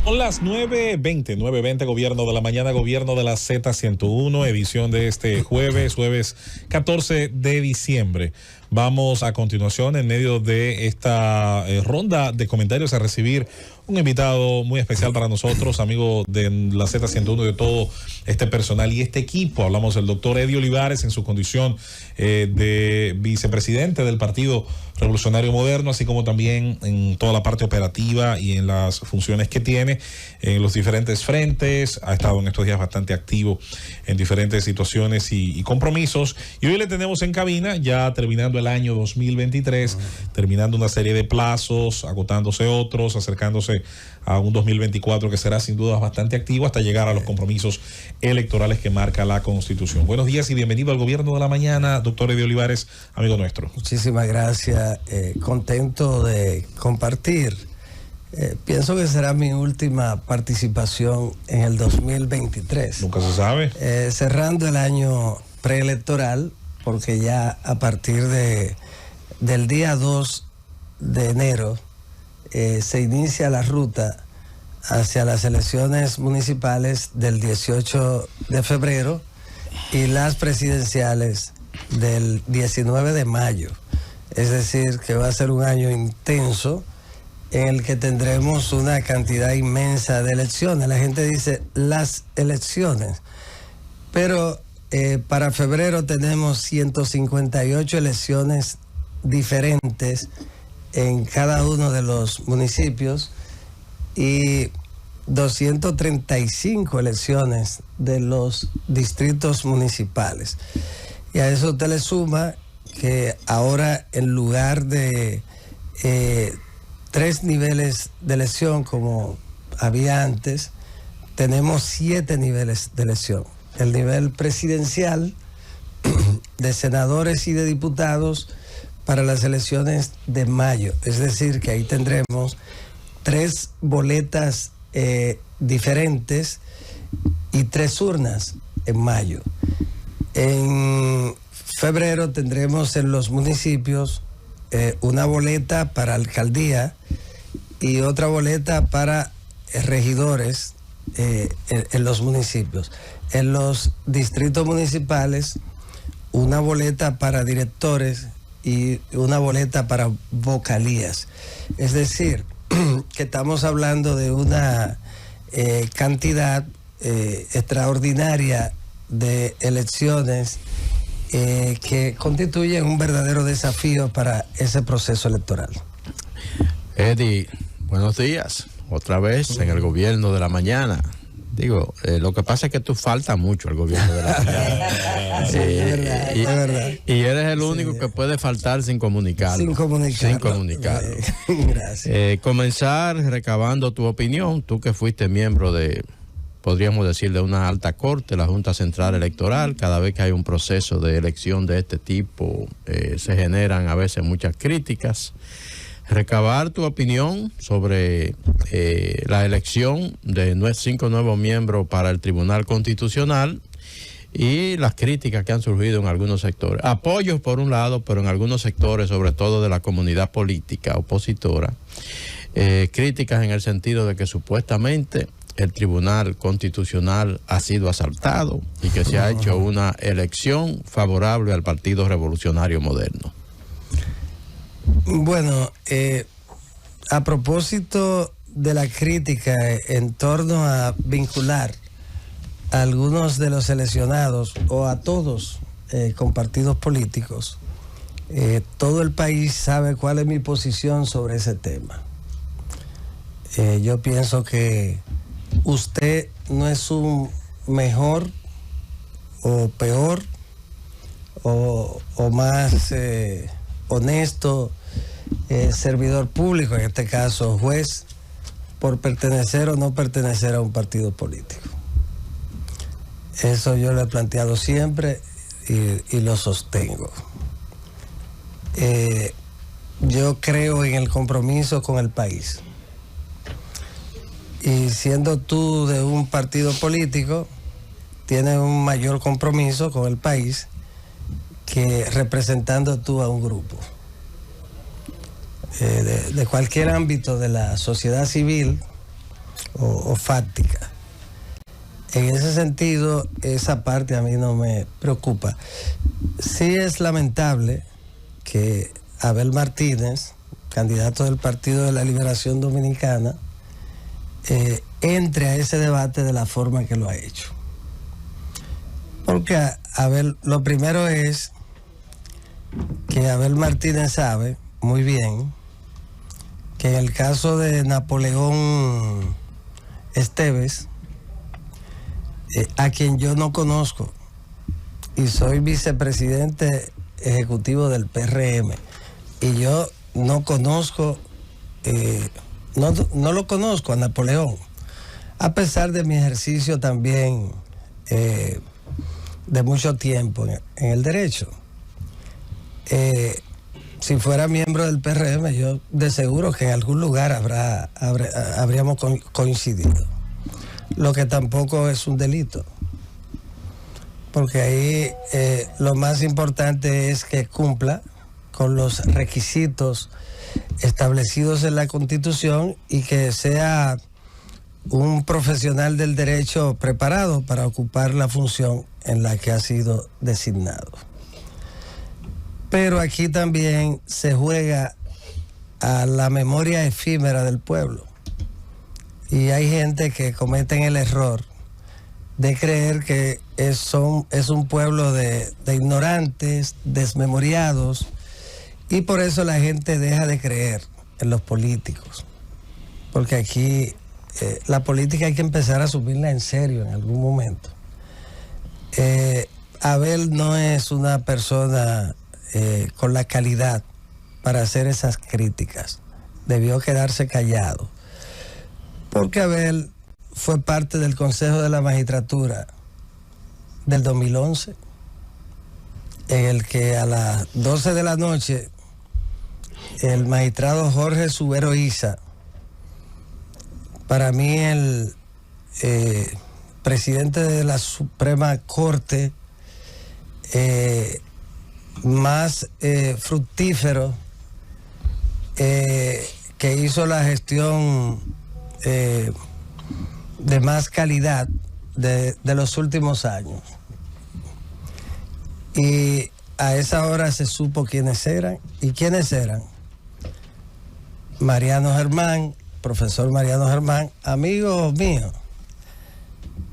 Son las 9:20, gobierno de la mañana, gobierno de la Z101, edición de este jueves 14 de diciembre. Vamos a continuación, en medio de esta ronda de comentarios, a recibir un invitado muy especial para nosotros, amigo de la Z101 y de todo este personal y este equipo. Hablamos del doctor Eddie Olivares en su condición de vicepresidente del Partido Revolucionario Moderno, así como también en toda la parte operativa y en las funciones que tiene en los diferentes frentes. Ha estado en estos días bastante activo en diferentes situaciones y compromisos. Y hoy le tenemos en cabina, ya terminando el año 2023, terminando una serie de plazos, agotándose otros, acercándose a un 2024 que será sin duda bastante activo hasta llegar a los compromisos electorales que marca la Constitución. Buenos días y bienvenido al Gobierno de la Mañana, doctor Eddie Olivares, amigo nuestro. Muchísimas gracias, contento de compartir. Pienso que será mi última participación en el 2023. Nunca se sabe. Cerrando el año preelectoral, porque ya a partir del día 2 de enero se inicia la ruta hacia las elecciones municipales del 18 de febrero y las presidenciales del 19 de mayo. Es decir, que va a ser un año intenso en el que tendremos una cantidad inmensa de elecciones. La gente dice las elecciones, pero para febrero tenemos 158 elecciones diferentes en cada uno de los municipios y 235 elecciones de los distritos municipales. Y a eso usted le suma que ahora, en lugar de 3 niveles de elección como había antes, tenemos 7 niveles de elección. El nivel presidencial, de senadores y de diputados para las elecciones de mayo. Es decir, que ahí tendremos 3 boletas diferentes y 3 urnas en mayo. En febrero tendremos en los municipios una boleta para alcaldía y otra boleta para regidores en los municipios. En los distritos municipales, una boleta para directores y una boleta para vocalías. Es decir, que estamos hablando de una cantidad extraordinaria de elecciones que constituyen un verdadero desafío para ese proceso electoral. Eddie, buenos días. Otra vez en el Gobierno de la Mañana. Digo, lo que pasa es que tú faltas mucho al Gobierno de la Mañana. Es verdad. Y eres el único que puede faltar sin comunicarlo. Sin comunicarlo. Gracias. Comenzar recabando tu opinión, tú que fuiste miembro de, podríamos decir, de una alta corte, la Junta Central Electoral. Cada vez que hay un proceso de elección de este tipo, se generan a veces muchas críticas. Recabar tu opinión sobre la elección de 5 nuevos miembros para el Tribunal Constitucional y las críticas que han surgido en algunos sectores. Apoyos por un lado, pero en algunos sectores, sobre todo de la comunidad política opositora, críticas en el sentido de que supuestamente el Tribunal Constitucional ha sido asaltado y que se ha hecho una elección favorable al Partido Revolucionario Moderno. Bueno, a propósito de la crítica en torno a vincular a algunos de los seleccionados o a todos con partidos políticos, todo el país sabe cuál es mi posición sobre ese tema. Yo pienso que usted no es un mejor o peor o más honesto servidor público, en este caso juez, por pertenecer o no pertenecer a un partido político. Eso yo lo he planteado siempre y lo sostengo. Yo creo en el compromiso con el país. Y siendo tú de un partido político, tienes un mayor compromiso con el país que representando tú a un grupo. De cualquier ámbito de la sociedad civil o fáctica. En ese sentido, esa parte a mí no me preocupa. Sí es lamentable que Abel Martínez, candidato del Partido de la Liberación Dominicana, entre a ese debate de la forma que lo ha hecho. Porque Abel, lo primero es que Abel Martínez sabe muy bien que en el caso de Napoleón Esteves, a quien yo no conozco, y soy vicepresidente ejecutivo del PRM, y yo no conozco, no lo conozco a Napoleón, a pesar de mi ejercicio también de mucho tiempo en el derecho. Si fuera miembro del PRM, yo de seguro que en algún lugar habríamos coincidido. Lo que tampoco es un delito, porque ahí lo más importante es que cumpla con los requisitos establecidos en la Constitución y que sea un profesional del derecho preparado para ocupar la función en la que ha sido designado. Pero aquí también se juega a la memoria efímera del pueblo. Y hay gente que cometen el error de creer que es un pueblo de ignorantes, desmemoriados, y por eso la gente deja de creer en los políticos. Porque aquí la política hay que empezar a asumirla en serio en algún momento. Abel no es una persona con la calidad para hacer esas críticas. Debió quedarse callado. Porque Abel fue parte del Consejo de la Magistratura del 2011, en el que a las 12 de la noche el magistrado Jorge Subero Isa, para mí el presidente de la Suprema Corte más fructífero que hizo la gestión de más calidad de los últimos años. Y a esa hora se supo quiénes eran. ¿Y quiénes eran? Mariano Germán, profesor Mariano Germán, amigo mío,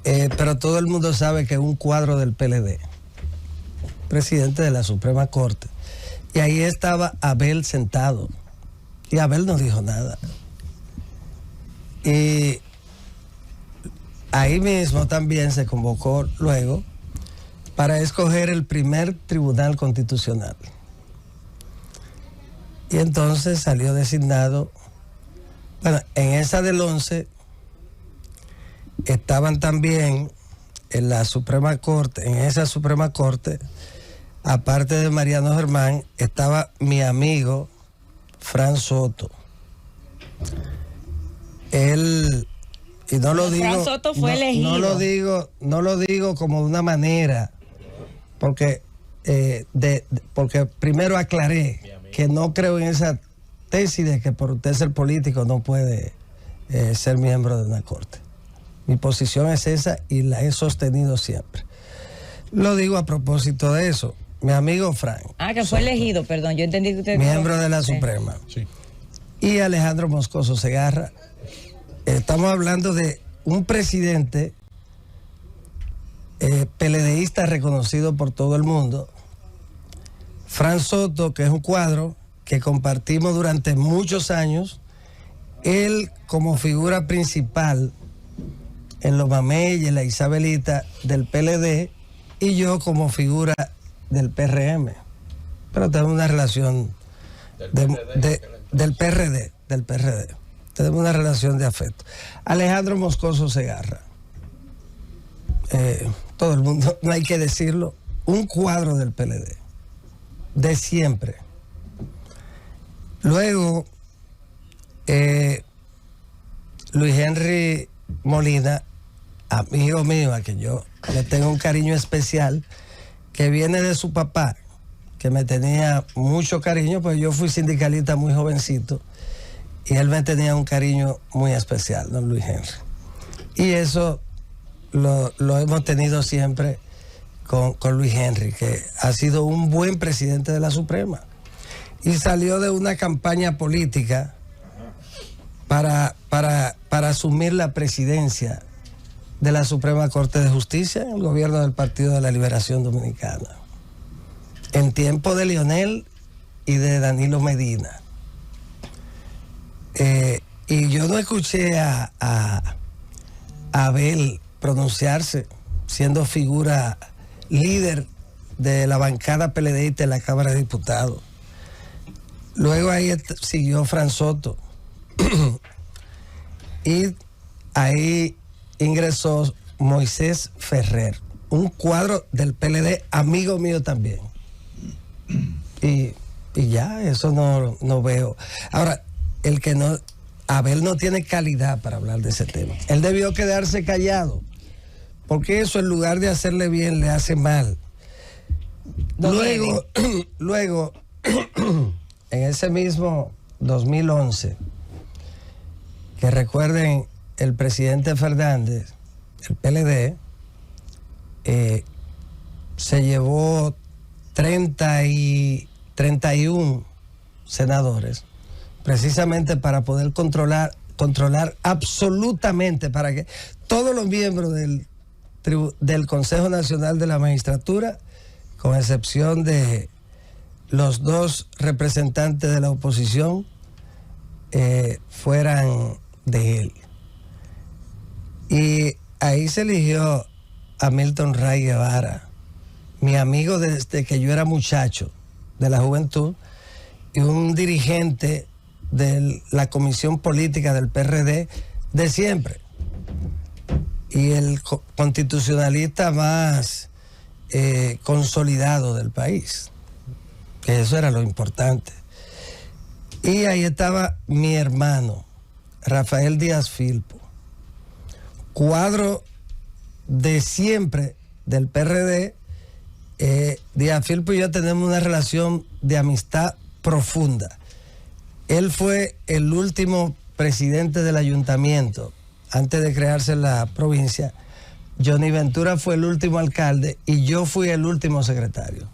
pero todo el mundo sabe que es un cuadro del PLD, presidente de la Suprema Corte. Y ahí estaba Abel sentado. Y Abel no dijo nada. Y ahí mismo también se convocó luego para escoger el primer tribunal constitucional. Y entonces salió designado, bueno, en esa del 11 estaban también en la Suprema Corte, en esa Suprema Corte, aparte de Mariano Germán, estaba mi amigo Fran Soto. Él, y no lo digo, Fran Soto fue elegido. No lo digo como de una manera, porque porque primero aclaré que no creo en esa tesis de que por usted ser político no puede ser miembro de una corte. Mi posición es esa y la he sostenido siempre. Lo digo a propósito de eso. Mi amigo Fran. Que fue elegido, perdón, yo entendí que usted miembro de la Suprema. Sí. Y Alejandro Moscoso Segarra. Estamos hablando de un presidente PLDista reconocido por todo el mundo. Fran Soto, que es un cuadro que compartimos durante muchos años, él como figura principal en los Mamey y en la Isabelita del PLD, y yo como figura del PRM. Pero tenemos una relación del PRD. Tenemos una relación de afecto. Alejandro Moscoso Segarra. Todo el mundo, no hay que decirlo, un cuadro del PLD. De siempre. Luego, Luis Henry Molina, amigo mío, a quien yo le tengo un cariño especial, que viene de su papá, que me tenía mucho cariño, pues yo fui sindicalista muy jovencito, y él me tenía un cariño muy especial, don Luis Henry. Y eso lo hemos tenido siempre con Luis Henry, que ha sido un buen presidente de la Suprema. Y salió de una campaña política para asumir la presidencia de la Suprema Corte de Justicia en el gobierno del Partido de la Liberación Dominicana, en tiempo de Leonel y de Danilo Medina. Y yo no escuché a Abel pronunciarse, siendo figura líder de la bancada PLDista en la Cámara de Diputados. Luego ahí siguió Fran Soto. Y ahí ingresó Moisés Ferrer, un cuadro del PLD, amigo mío también. Y ya, eso no veo. Ahora, Abel no tiene calidad para hablar de ese tema. Él debió quedarse callado, porque eso en lugar de hacerle bien, le hace mal. Luego, en ese mismo 2011, que recuerden, el presidente Fernández, el PLD, se llevó 31 senadores, precisamente para poder controlar absolutamente, para que todos los miembros del Consejo Nacional de la Magistratura, con excepción de los 2 representantes de la oposición, fueran de él. Y ahí se eligió a Milton Ray Guevara, mi amigo desde que yo era muchacho, de la juventud, y un dirigente de la comisión política del PRD de siempre, y el constitucionalista más consolidado del país, que eso era lo importante. Y ahí estaba mi hermano Rafael Díaz Filpo, cuadro de siempre del PRD. Díaz Filpo y yo tenemos una relación de amistad profunda. Él fue el último presidente del ayuntamiento antes de crearse la provincia. Johnny Ventura fue el último alcalde y yo fui el último secretario.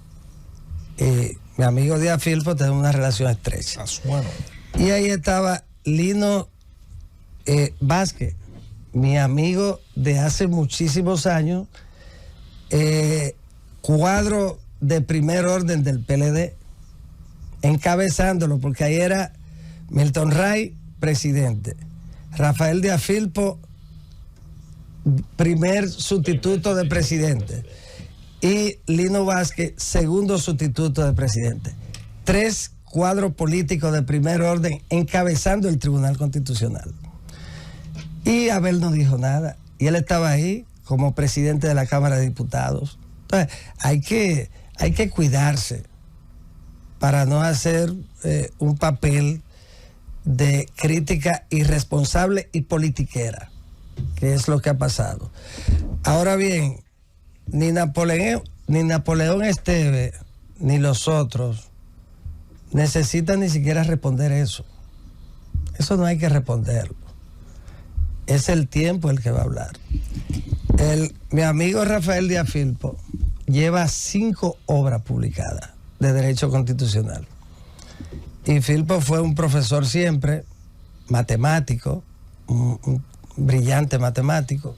Mi amigo Díaz Filpo tenemos una relación estrecha. Bueno. Y ahí estaba Lino Vázquez, mi amigo de hace muchísimos años, cuadro de primer orden del PLD, encabezándolo, porque ahí era Milton Ray, presidente, Rafael Díaz Filpo, primer sustituto de presidente, y Lino Vázquez, segundo sustituto de presidente. 3 cuadros políticos de primer orden encabezando el Tribunal Constitucional. Y Abel no dijo nada, y él estaba ahí como presidente de la Cámara de Diputados. Entonces, hay que cuidarse para no hacer un papel de crítica irresponsable y politiquera, que es lo que ha pasado. Ahora bien, ni Napoleón Esteves, ni los otros necesitan ni siquiera responder eso. Eso no hay que responderlo. Es el tiempo el que va a hablar. Mi amigo Rafael Díaz Filpo lleva 5 obras publicadas de Derecho Constitucional. Y Filpo fue un profesor siempre, matemático, un brillante matemático,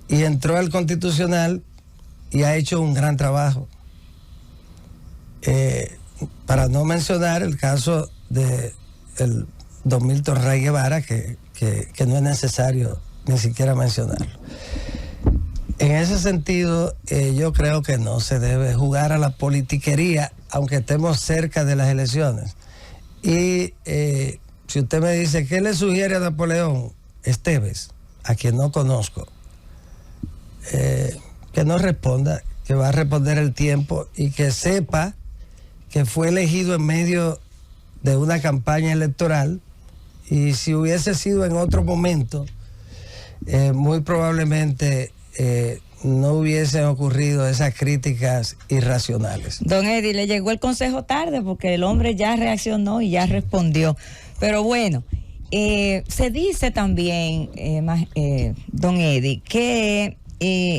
y entró al Constitucional y ha hecho un gran trabajo. Para no mencionar el caso de don Milton Ray Guevara, que no es necesario ni siquiera mencionarlo. En ese sentido, yo creo que no se debe jugar a la politiquería, aunque estemos cerca de las elecciones. Y si usted me dice, ¿qué le sugiere a Napoleón Esteves, a quien no conozco? Que no responda, que va a responder el tiempo, y que sepa que fue elegido en medio de una campaña electoral, y si hubiese sido en otro momento, muy probablemente no hubiesen ocurrido esas críticas irracionales. Don Eddie, le llegó el consejo tarde porque el hombre ya reaccionó y ya respondió. Pero bueno, se dice también, don Eddie, que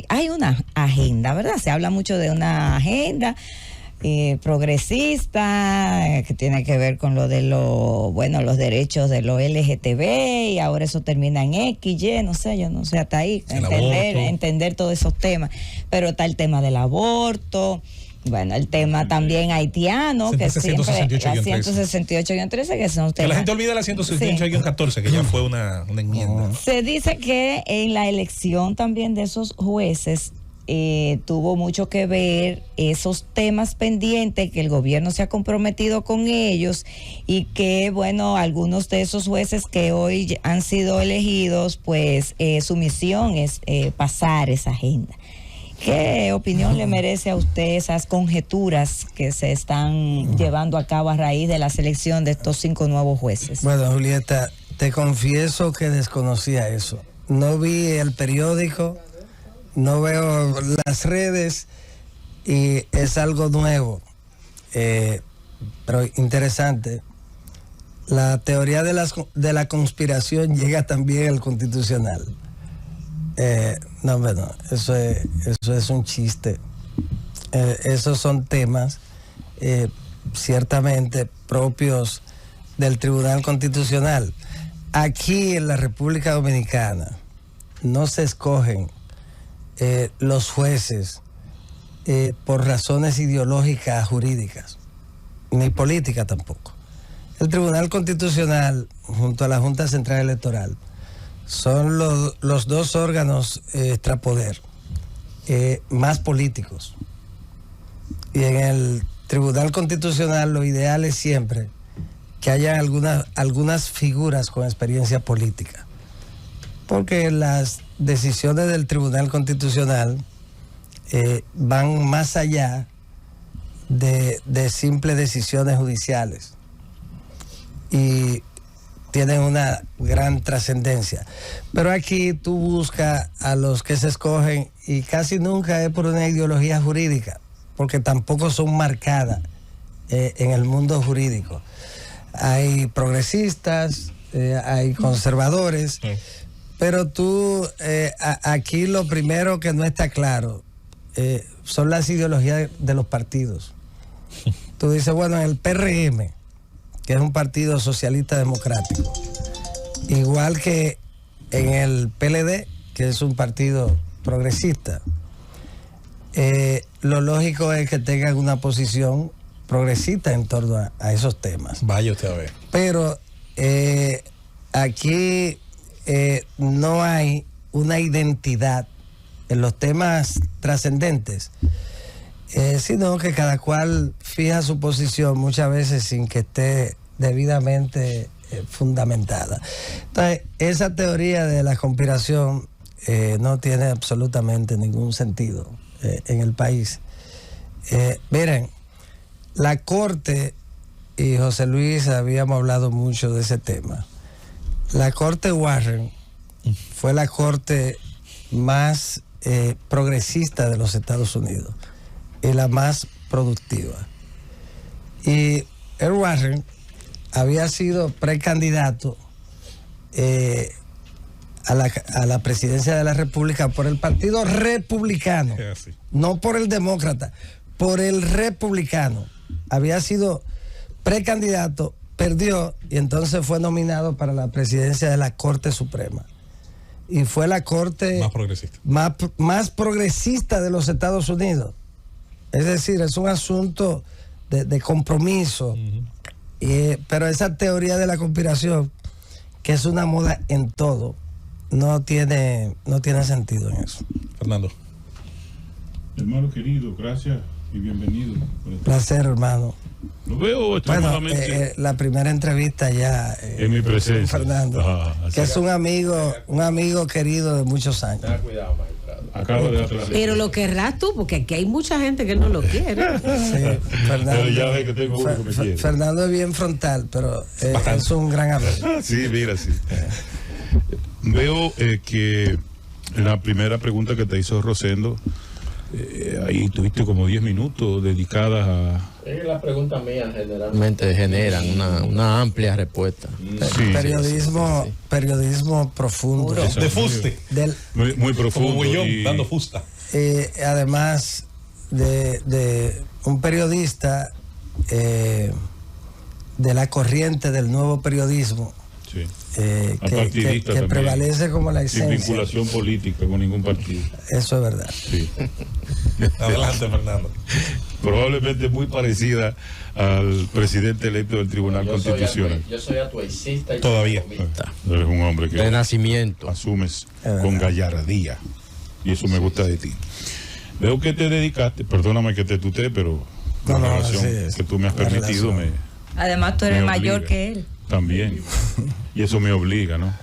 hay una agenda, ¿verdad? Se habla mucho de una agenda progresista que tiene que ver con lo de los derechos de los LGTB, y ahora eso termina en X, Y, no sé, yo no sé hasta ahí entender todos esos temas, pero está el tema del aborto. Bueno, el tema también haitiano, que siempre la 168-13, que son temas. Que la gente olvida la 168-14, que ya fue una enmienda. Se dice que en la elección también de esos jueces tuvo mucho que ver esos temas pendientes, que el gobierno se ha comprometido con ellos, y que, bueno, algunos de esos jueces que hoy han sido elegidos, pues su misión es pasar esa agenda. ¿Qué opinión le merece a usted esas conjeturas que se están llevando a cabo a raíz de la selección de estos 5 nuevos jueces? Bueno, Julieta, te confieso que desconocía eso. No vi el periódico, no veo las redes, y es algo nuevo, pero interesante. La teoría de la conspiración llega también al Constitucional. No, bueno, eso es un chiste. Esos son temas ciertamente propios del Tribunal Constitucional. Aquí en la República Dominicana no se escogen los jueces por razones ideológicas jurídicas, ni políticas tampoco. El Tribunal Constitucional, junto a la Junta Central Electoral, son los dos órganos extrapoder más políticos. Y en el Tribunal Constitucional lo ideal es siempre que haya algunas figuras con experiencia política, porque las decisiones del Tribunal Constitucional van más allá de simples decisiones judiciales y tienen una gran trascendencia. Pero aquí tú buscas a los que se escogen y casi nunca es por una ideología jurídica, porque tampoco son marcadas en el mundo jurídico. Hay progresistas, hay conservadores, pero tú, aquí lo primero que no está claro son las ideologías de los partidos. Tú dices, bueno, en el PRM, que es un partido socialista democrático, igual que en el PLD, que es un partido progresista, lo lógico es que tengan una posición progresista en torno a esos temas. Vaya usted a ver. Pero aquí no hay una identidad en los temas trascendentes, sino que cada cual fija su posición muchas veces sin que esté debidamente fundamentada. Entonces, esa teoría de la conspiración no tiene absolutamente ningún sentido en el país. Miren, la Corte, y José Luis habíamos hablado mucho de ese tema, la Corte Warren fue la corte más progresista de los Estados Unidos y la más productiva. Y el Warren había sido precandidato a la presidencia de la República por el Partido Republicano, no por el Demócrata, por el Republicano. Había sido precandidato, perdió, y entonces fue nominado para la presidencia de la Corte Suprema. Y fue la corte más progresista de los Estados Unidos. Es decir, es un asunto de compromiso. Pero esa teoría de la conspiración, que es una moda en todo, no tiene sentido en eso. Fernando. Hermano querido, gracias y bienvenido. Placer, hermano. Lo veo extremadamente. La primera entrevista ya en mi presencia. Fernando, que es un amigo querido de muchos años. Cuidado, magistrado. Acabo de darte la Pero lo querrás tú, porque aquí hay mucha gente que no lo quiere. Sí, Fernando, pero ya ve que tengo uno que me quiere. Fernando es bien frontal, pero es un gran amigo. Sí, mira, sí. Veo que en la primera pregunta que te hizo Rosendo, ahí tuviste como 10 minutos dedicadas Las preguntas mías generalmente generan una amplia respuesta. Periodismo profundo. De fuste. Muy profundo. Como Bullón, dando fusta. Además de un periodista de la corriente del nuevo periodismo, Sí. que prevalece como la Sin esencia. vinculación política con ningún partido. Eso es verdad. Sí. Adelante, Fernando. Probablemente muy parecida al presidente electo del Tribunal Constitucional. Yo soy atuaicista. Todavía. Eres un hombre que De nacimiento. asumes verdad. con gallardía. Y eso me gusta de ti. Veo que te dedicaste, perdóname que te tutee, pero la relación así es. que tú me has La permitido relación. Además, tú eres me mayor obliga. que él. También. Y eso me obliga, ¿no?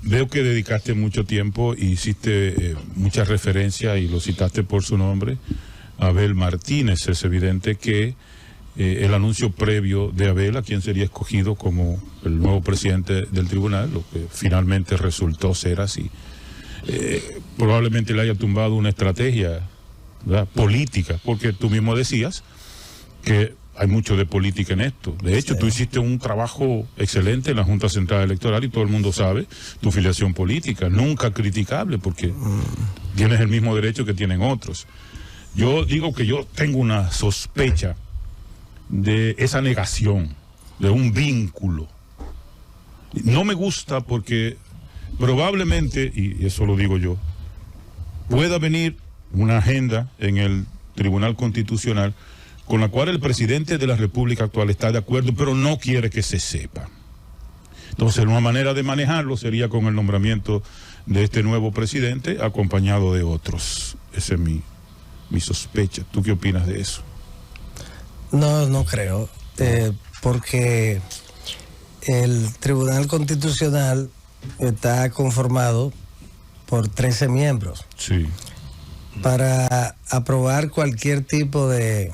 Veo que dedicaste mucho tiempo y hiciste muchas referencias y lo citaste por su nombre, Abel Martínez. Es evidente que el anuncio previo de Abel, a quien sería escogido como el nuevo presidente del tribunal, lo que finalmente resultó ser así, probablemente le haya tumbado una estrategia, ¿verdad?, política, porque tú mismo decías que hay mucho de política en esto. De hecho, tú hiciste un trabajo excelente en la Junta Central Electoral y todo el mundo sabe tu filiación política, nunca criticable, porque tienes el mismo derecho que tienen otros. Yo digo que yo tengo una sospecha de esa negación, de un vínculo. No me gusta porque probablemente, y eso lo digo yo, pueda venir una agenda en el Tribunal Constitucional con la cual el presidente de la República actual está de acuerdo, pero no quiere que se sepa. Entonces, una manera de manejarlo sería con el nombramiento de este nuevo presidente, acompañado de otros. Esa es mi sospecha. ¿Tú qué opinas de eso? No creo, porque el Tribunal Constitucional está conformado por 13 miembros. Sí. Para aprobar cualquier tipo de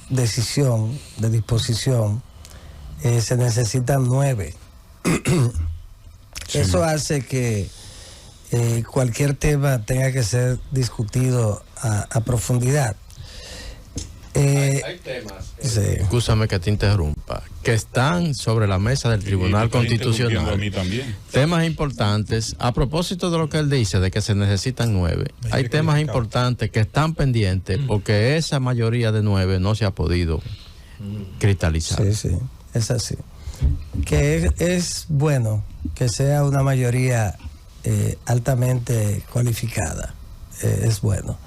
decisión, de disposición, se necesitan 9. Sí. Eso hace que cualquier tema tenga que ser discutido a profundidad. Hay temas, Sí. escúchame que te interrumpa, que están sobre la mesa del Tribunal Y me está interrumpiendo Constitucional. a mí también. Temas importantes, a propósito de lo que él dice, de que se necesitan 9. Hay temas importantes que están pendientes porque esa mayoría de 9 no se ha podido cristalizar. Sí, es así. Que es bueno que sea una mayoría altamente cualificada. Es bueno.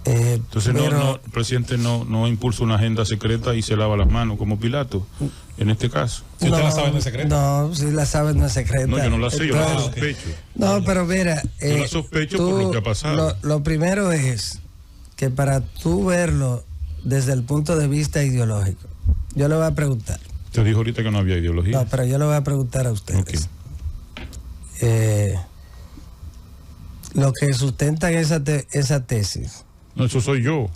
Entonces, Pero- el presidente no impulsa una agenda secreta y se lava las manos como Pilato, en este caso. Si usted la sabe, no es secreta. No, si la sabe, no es secreta. No, yo no la sé, yo la Entonces, sospecho. No, pero mira, Yo la sospecho por lo que ha pasado. Lo primero es que para tú verlo desde el punto de vista ideológico, yo le voy a preguntar. Te dijo ahorita que no había ideología. No, pero yo le voy a preguntar a ustedes. Lo que sustentan esa tesis. No, eso soy yo.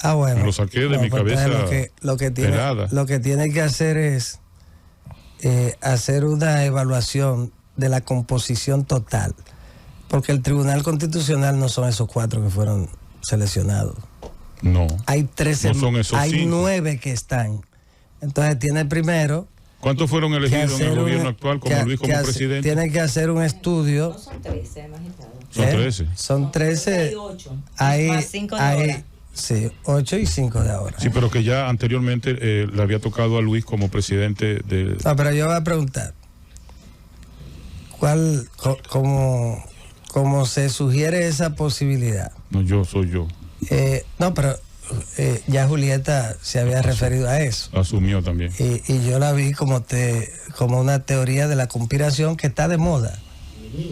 Bueno. Me lo saqué de mi pues cabeza entonces pelada. lo que tiene que hacer es hacer una evaluación de la composición total. Porque el Tribunal Constitucional no son esos 4 que fueron seleccionados. No. Hay 13, No son esos hay 5. 9 que están. Entonces tiene primero ¿Cuántos fueron que elegidos en hacer el gobierno un- actual como que- Luis como que hace- presidente? Tiene que hacer un estudio. Son 13, magistrado. Son 13. Son 13. 8. Hay, Más 5 de hay- ahora. Sí, 8 y 5 de ahora. Sí, pero que ya anteriormente le había tocado a Luis como presidente de... No, pero yo voy a preguntar. ¿Cómo se sugiere esa posibilidad? No, yo soy yo. No, pero ya Julieta se había referido a eso. Asumió también. Y yo la vi como una teoría de la conspiración que está de moda.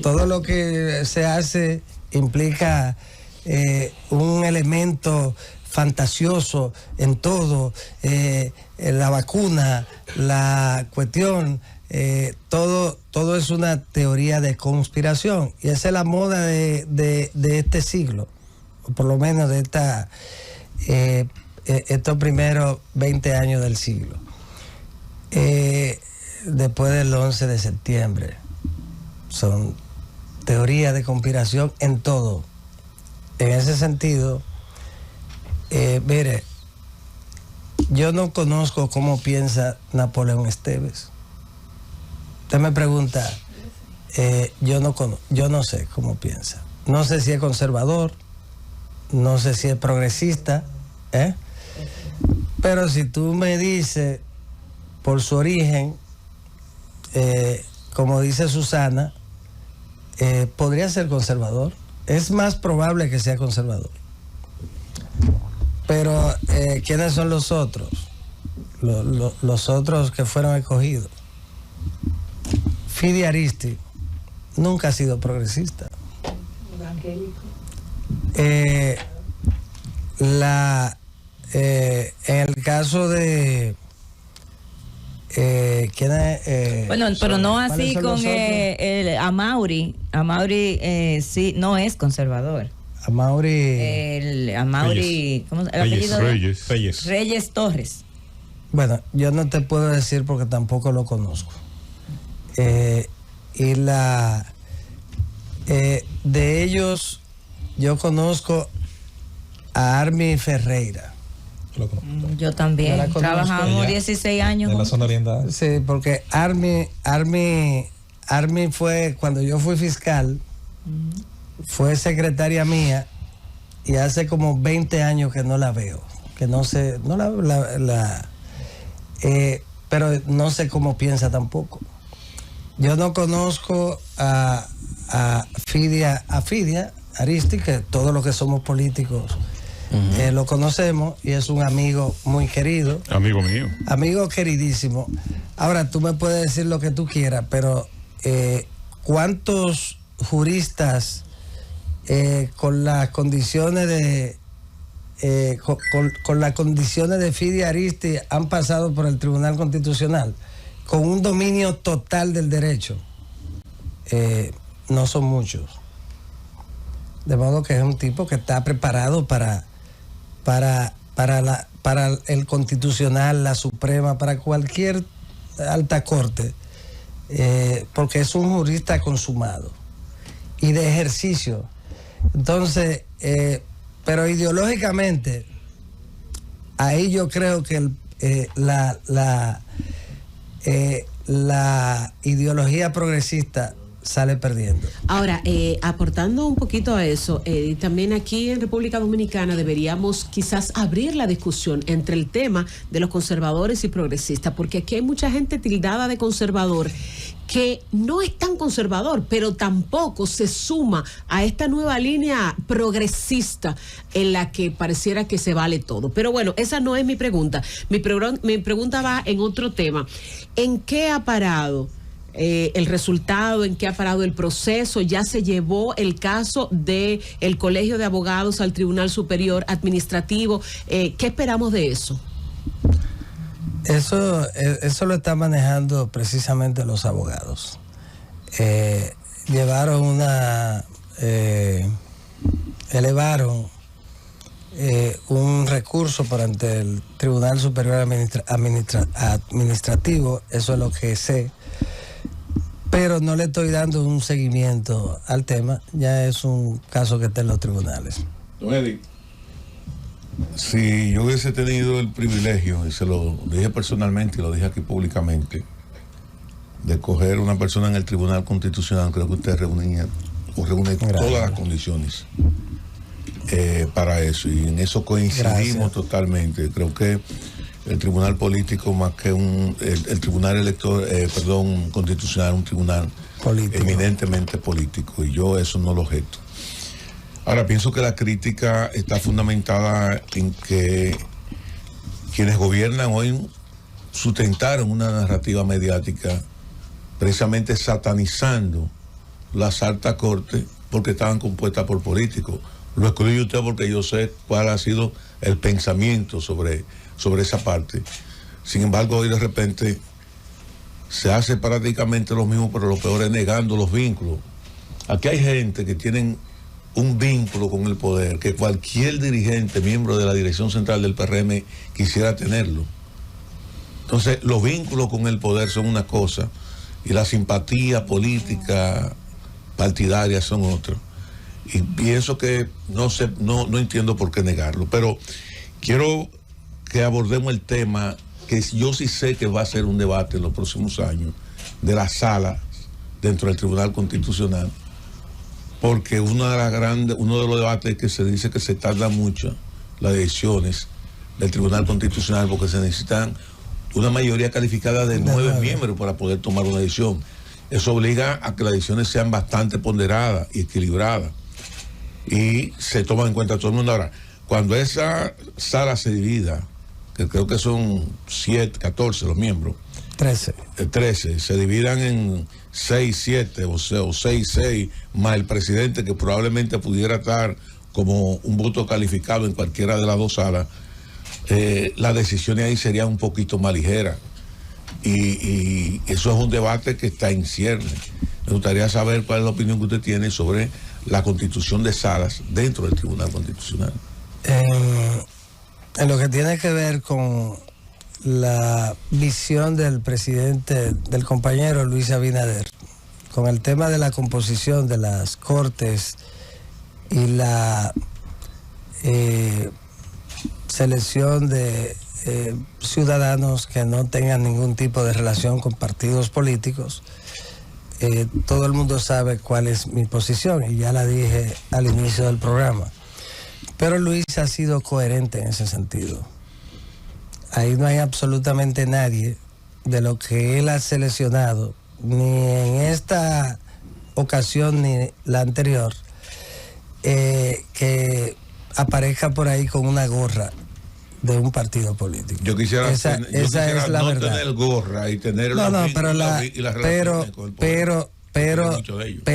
Todo lo que se hace implica un elemento fantasioso en todo, la vacuna, la cuestión, todo es una teoría de conspiración, y esa es la moda de este siglo, o por lo menos de estos primeros 20 años del siglo. Después del 11 de septiembre, son teorías de conspiración en todo. En ese sentido, Mire, yo no conozco cómo piensa Napoleón Esteves. Usted me pregunta, yo no sé cómo piensa. No sé si es conservador, no sé si es progresista, pero si tú me dices por su origen, como dice Susana, podría ser conservador. Es más probable que sea conservador. Pero ¿quiénes son los otros? Los otros que fueron escogidos. Fidi Aristi nunca ha sido progresista. En el caso de ¿quién es? Bueno, pero no así son con los otros? Amaury. Amaury sí, no es conservador. Amaury. ¿cómo el apellido? Reyes. Reyes Torres. Bueno, yo no te puedo decir porque tampoco lo conozco. Y de ellos, yo conozco a Armi Ferreira. Yo también. Yo la conozco. Trabajamos Ella, 16 años. En la juntos. zona oriental. Sí, porque Armi fue, cuando yo fui fiscal, fue secretaria mía y hace como 20 años que no la veo. Que no sé, pero no sé cómo piensa tampoco. Yo no conozco a Fidia Aristi, que todos los que somos políticos lo conocemos, y es un amigo muy querido. Amigo mío. Amigo queridísimo. Ahora, tú me puedes decir lo que tú quieras, pero ¿cuántos juristas con las condiciones de con las condiciones de Fidia Aristi han pasado por el Tribunal Constitucional con un dominio total del derecho? No son muchos. De modo que es un tipo que está preparado para el Constitucional, la Suprema, para cualquier alta corte, porque es un jurista consumado y de ejercicio. Entonces, pero ideológicamente, ahí yo creo que la ideología progresista sale perdiendo. Ahora, aportando un poquito a eso, también aquí en República Dominicana deberíamos quizás abrir la discusión entre el tema de los conservadores y progresistas, porque aquí hay mucha gente tildada de conservador que no es tan conservador, pero tampoco se suma a esta nueva línea progresista en la que pareciera que se vale todo. Pero bueno, esa no es mi pregunta. Mi pregunta va en otro tema. ¿En qué ha parado el resultado, en qué ha parado el proceso? Ya se llevó el caso del Colegio de Abogados al Tribunal Superior Administrativo. ¿Qué esperamos de eso? Eso lo están manejando precisamente los abogados. Elevaron un recurso por ante el Tribunal Superior Administrativo, eso es lo que sé, pero no le estoy dando un seguimiento al tema, ya es un caso que está en los tribunales. Don Eddie, si yo hubiese tenido el privilegio, y se lo dije personalmente y lo dije aquí públicamente, de coger una persona en el Tribunal Constitucional, creo que usted reúne todas las condiciones para eso, y en eso coincidimos totalmente. Creo que el tribunal político, más que el tribunal constitucional, un tribunal político, eminentemente político, y yo eso no lo objeto. Ahora, pienso que la crítica está fundamentada en que quienes gobiernan hoy sustentaron una narrativa mediática precisamente satanizando las altas cortes porque estaban compuestas por políticos. Lo excluye usted porque yo sé cuál ha sido el pensamiento sobre esa parte. Sin embargo, hoy de repente se hace prácticamente lo mismo, pero lo peor es negando los vínculos. Aquí hay gente que tienen un vínculo con el poder que cualquier dirigente, miembro de la dirección central del PRM, quisiera tenerlo. Entonces, los vínculos con el poder son una cosa y la simpatía política partidaria son otra. Y pienso que no entiendo por qué negarlo. Pero quiero que abordemos el tema que yo sí sé que va a ser un debate en los próximos años de las salas dentro del Tribunal Constitucional, porque uno de los debates que se dice que se tarda mucho las decisiones del Tribunal Constitucional, porque se necesitan una mayoría calificada de 9 miembros para poder tomar una decisión. Eso obliga a que las decisiones sean bastante ponderadas y equilibradas y se toman en cuenta todo el mundo. Ahora, cuando esa sala se divida, que creo que son 14 los miembros, 13, se dividan en 6, 7 o 6, más el presidente, que probablemente pudiera estar como un voto calificado en cualquiera de las dos salas, las decisiones ahí serían un poquito más ligeras. Y eso es un debate que está en cierne. Me gustaría saber cuál es la opinión que usted tiene sobre la constitución de salas dentro del Tribunal Constitucional. En lo que tiene que ver con la visión del presidente, del compañero Luis Abinader, con el tema de la composición de las cortes y la selección de ciudadanos que no tengan ningún tipo de relación con partidos políticos, todo el mundo sabe cuál es mi posición y ya la dije al inicio del programa. Pero Luis ha sido coherente en ese sentido. Ahí no hay absolutamente nadie de lo que él ha seleccionado, ni en esta ocasión ni la anterior, que aparezca por ahí con una gorra de un partido político. Yo quisiera, esa es la no verdad. tener gorra y tener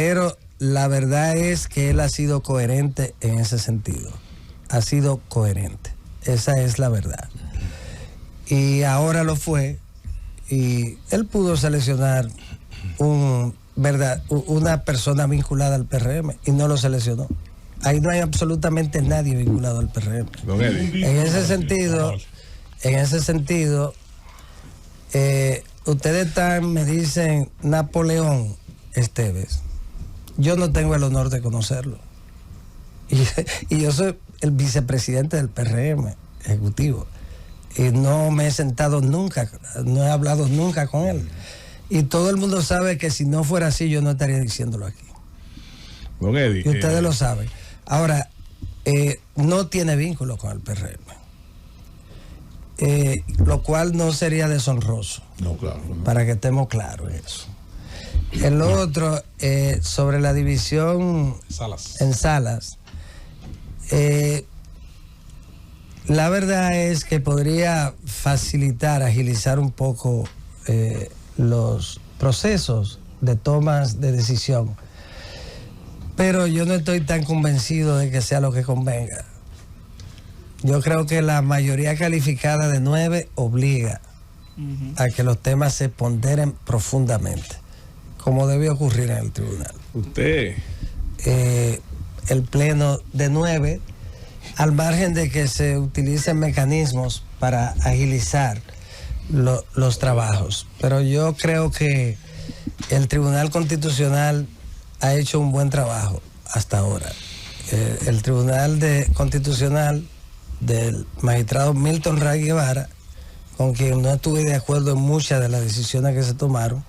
pero la verdad es que él ha sido coherente en ese sentido. Ha sido coherente. Esa es la verdad. Y ahora lo fue, y él pudo seleccionar una persona vinculada al PRM y no lo seleccionó. Ahí no hay absolutamente nadie vinculado al PRM. En ese sentido, ustedes me dicen Napoleón Esteves. Yo no tengo el honor de conocerlo. Y yo soy el vicepresidente del PRM ejecutivo. Y no me he sentado nunca, no he hablado nunca con él. Y todo el mundo sabe que si no fuera así, yo no estaría diciéndolo aquí. Don Eddie, y ustedes lo saben. Ahora, no tiene vínculo con el PRM. Lo cual no sería deshonroso. No, claro. No. Para que estemos claros en eso. El otro, sobre la división en salas. La verdad es que podría facilitar, agilizar un poco los procesos de tomas de decisión. Pero yo no estoy tan convencido de que sea lo que convenga. Yo creo que la mayoría calificada de 9 obliga a que los temas se ponderen profundamente, como debe ocurrir en el tribunal. Usted. El pleno de 9, al margen de que se utilicen mecanismos para agilizar los trabajos. Pero yo creo que el Tribunal Constitucional ha hecho un buen trabajo hasta ahora. El Tribunal Constitucional del magistrado Milton Ray Guevara, con quien no estuve de acuerdo en muchas de las decisiones que se tomaron,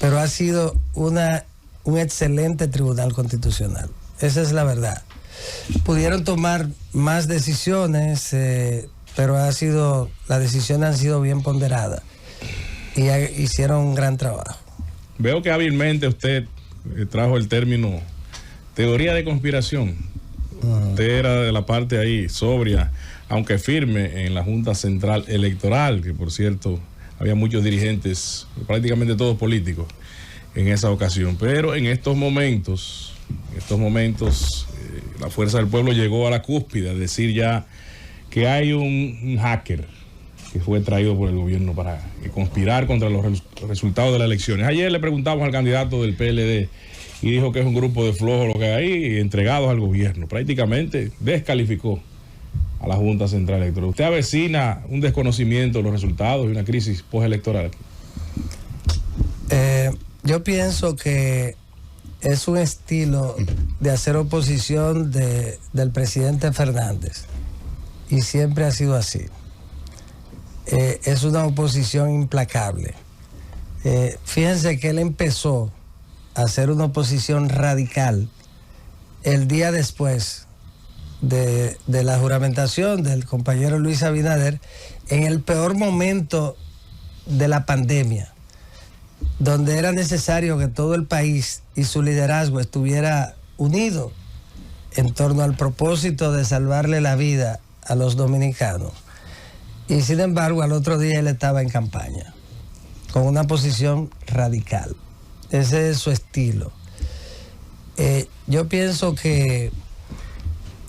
pero ha sido un excelente Tribunal Constitucional. Esa es la verdad. Pudieron tomar más decisiones, pero las decisiones han sido bien ponderadas y hicieron un gran trabajo. Veo que hábilmente usted trajo el término teoría de conspiración. Usted era de la parte ahí sobria, aunque firme, en la Junta Central Electoral, que por cierto había muchos dirigentes, prácticamente todos políticos, en esa ocasión. Pero en estos momentos, la Fuerza del Pueblo llegó a la cúspide, a decir ya que hay un hacker que fue traído por el gobierno para conspirar contra los resultados de las elecciones. Ayer le preguntamos al candidato del PLD y dijo que es un grupo de flojos lo que hay, entregados al gobierno. Prácticamente descalificó a la Junta Central Electoral. ¿Usted avecina un desconocimiento de los resultados y una crisis postelectoral? Yo pienso que es un estilo de hacer oposición del presidente Fernández, y siempre ha sido así. Es una oposición implacable. Fíjense que él empezó a hacer una oposición radical el día después de la juramentación del compañero Luis Abinader, en el peor momento de la pandemia, donde era necesario que todo el país y su liderazgo estuviera unido en torno al propósito de salvarle la vida a los dominicanos. Y sin embargo, al otro día él estaba en campaña, con una posición radical. Ese es su estilo. Yo pienso que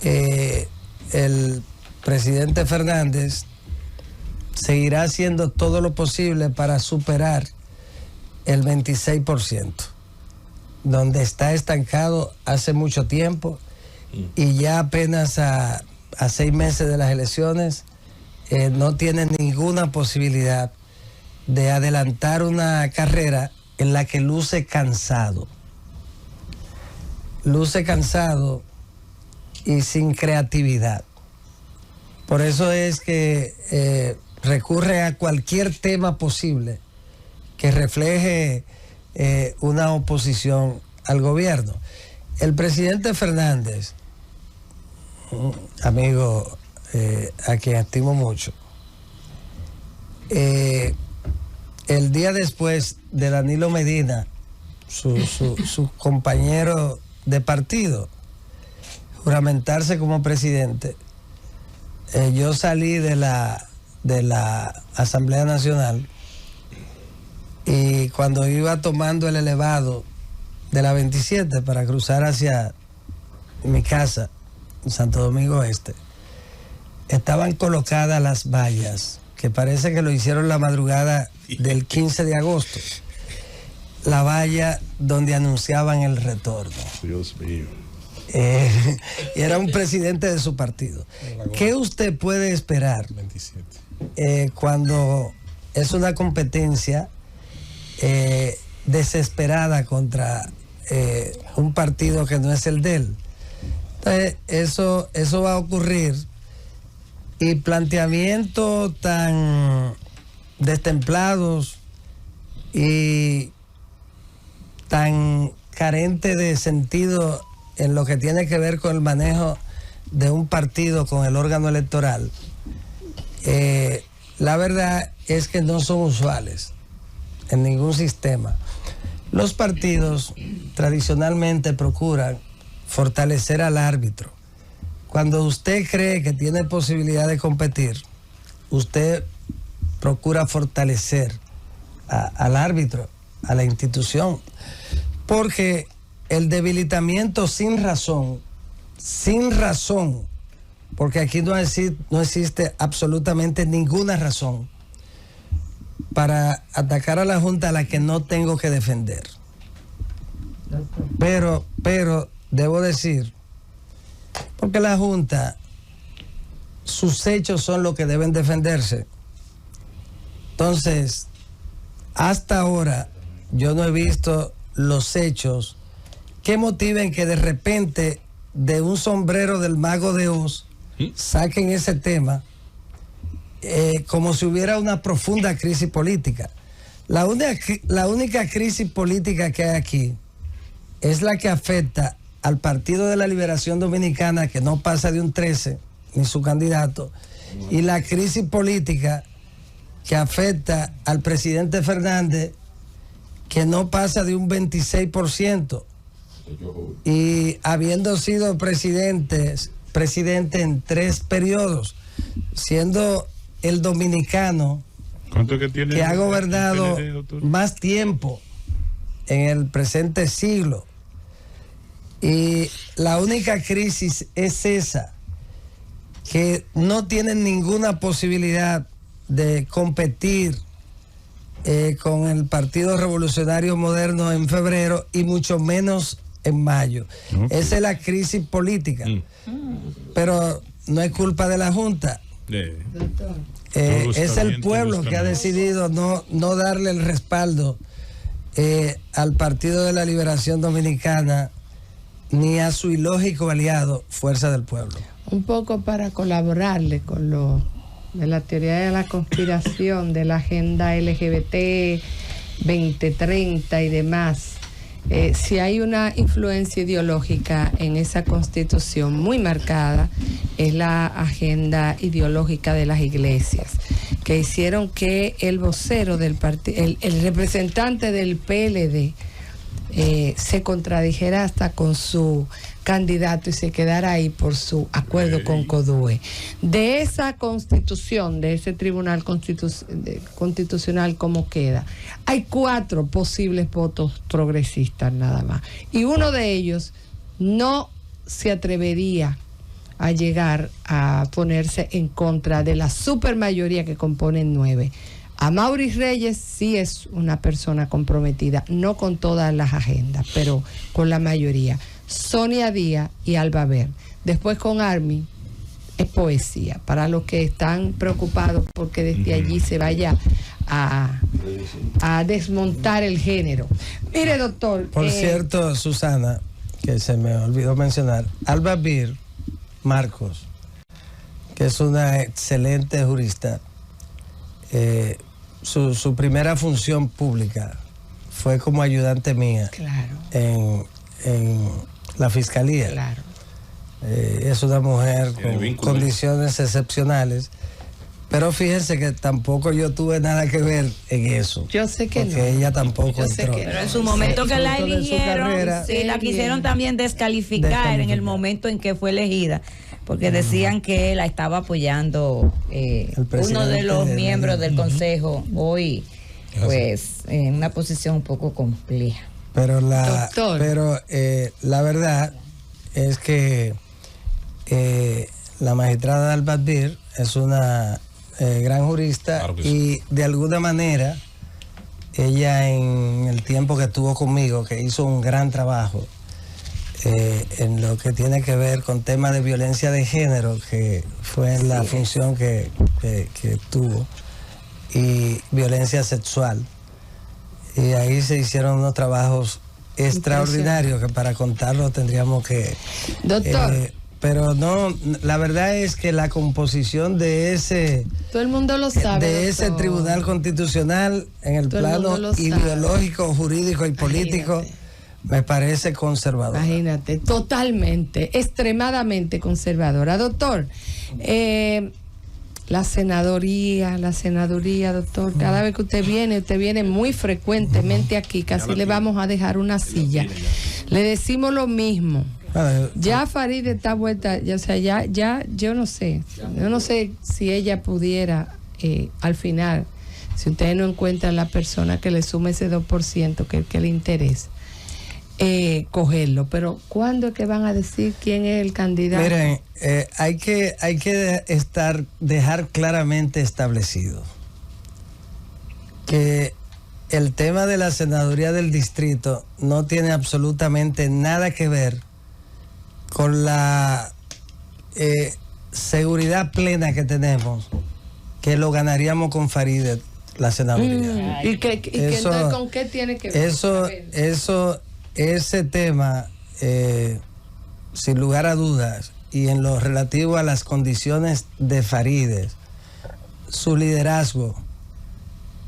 el presidente Fernández seguirá haciendo todo lo posible para superar el 26%, donde está estancado hace mucho tiempo, y ya apenas a 6 meses de las elecciones no tiene ninguna posibilidad de adelantar una carrera en la que luce cansado y sin creatividad. Por eso es que recurre a cualquier tema posible que refleje una oposición al gobierno. El presidente Fernández, amigo a quien estimo mucho, el día después de Danilo Medina, su compañero de partido, juramentarse como presidente, yo salí de la Asamblea Nacional, y cuando iba tomando el elevado de la 27 para cruzar hacia mi casa en Santo Domingo Este, estaban colocadas las vallas, que parece que lo hicieron la madrugada del 15 de agosto, la valla donde anunciaban el retorno. Dios mío. Y era un presidente de su partido. ¿Qué usted puede esperar cuando es una competencia desesperada contra un partido que no es el de él? Entonces, eso va a ocurrir, y planteamientos tan destemplados y tan carentes de sentido en lo que tiene que ver con el manejo de un partido con el órgano electoral, la verdad es que no son usuales en ningún sistema. Los partidos tradicionalmente procuran fortalecer al árbitro. Cuando usted cree que tiene posibilidad de competir, usted procura fortalecer al árbitro, a la institución, porque el debilitamiento sin razón, porque aquí no existe absolutamente ninguna razón para atacar a la Junta a la que no tengo que defender. Pero debo decir, porque la Junta, sus hechos son los que deben defenderse. Entonces, hasta ahora yo no he visto los hechos que motiven que de repente de un sombrero del Mago de Oz saquen ese tema como si hubiera una profunda crisis política. La única crisis política que hay aquí es la que afecta al Partido de la Liberación Dominicana, que no pasa de un 13, ni su candidato, y la crisis política que afecta al presidente Fernández, que no pasa de un 26%, y habiendo sido presidente en 3 periodos, siendo el dominicano que ha gobernado más tiempo en el presente siglo. Y la única crisis es esa, que no tienen ninguna posibilidad de competir con el Partido Revolucionario Moderno en febrero, y mucho menos en mayo. Okay. Esa es la crisis política. Pero no es culpa de la Junta. Es el pueblo que ha decidido no darle el respaldo al Partido de la Liberación Dominicana, ni a su ilógico aliado Fuerza del Pueblo. un poco para colaborarle con lo de la teoría de la conspiración, de la agenda LGBT 2030 y demás. Si hay una influencia ideológica en esa constitución muy marcada, es la agenda ideológica de las iglesias, que hicieron que el vocero del partido, el representante del PLD, se contradijera hasta con su candidato y se quedara ahí por su acuerdo con CODUE. De esa constitución, de ese tribunal constitucional, ¿cómo queda? Hay 4 posibles votos progresistas nada más. Y uno de ellos no se atrevería a llegar a ponerse en contra de la supermayoría que componen 9. Amaury Reyes sí es una persona comprometida, no con todas las agendas, pero con la mayoría. Sonia Díaz y Alba Ver. Después con Army es poesía, para los que están preocupados porque desde allí se vaya a desmontar el género. Mire, doctor. Por cierto, Susana, que se me olvidó mencionar, Alba Bir Marcos, que es una excelente jurista, su primera función pública fue como ayudante mía. Claro. En la fiscalía. Claro. Es una mujer con condiciones excepcionales, pero fíjense que tampoco yo tuve nada que ver en eso. Yo sé que porque no. ella tampoco No. entró. Pero en su momento que la eligieron, sí, la quisieron también descalificar en el momento en que fue elegida, porque decían que la estaba apoyando uno de los miembros del consejo, hoy pues en una posición un poco compleja. Pero la verdad es que la magistrada Alba Bir es una gran jurista, claro que y sí. De alguna manera ella, en el tiempo que estuvo conmigo, que hizo un gran trabajo en lo que tiene que ver con temas de violencia de género, que fue la función que tuvo, y violencia sexual. Y ahí se hicieron unos trabajos extraordinarios que para contarlos tendríamos que... Doctor. Pero no, la verdad es que la composición de ese... Todo el mundo lo sabe, de ese doctor. Tribunal Constitucional en el plano ideológico, jurídico y político, imagínate, me parece conservadora. Imagínate, totalmente, extremadamente conservadora. Doctor, la senaduría, doctor, cada vez que usted viene muy frecuentemente aquí, casi le vamos a dejar una silla. Le decimos lo mismo. Ya Farid está vuelta, ya, o sea, ya yo no sé si ella pudiera al final, si ustedes no encuentran la persona que le sume ese 2% que le interesa, cogerlo. Pero ¿cuándo es que van a decir quién es el candidato? Miren, hay que dejar claramente establecido que el tema de la senaduría del distrito no tiene absolutamente nada que ver con la seguridad plena que tenemos que lo ganaríamos con Farideh la senaduría. ¿Y entonces con qué tiene que ver? Ese tema, sin lugar a dudas, y en lo relativo a las condiciones de Farideh, su liderazgo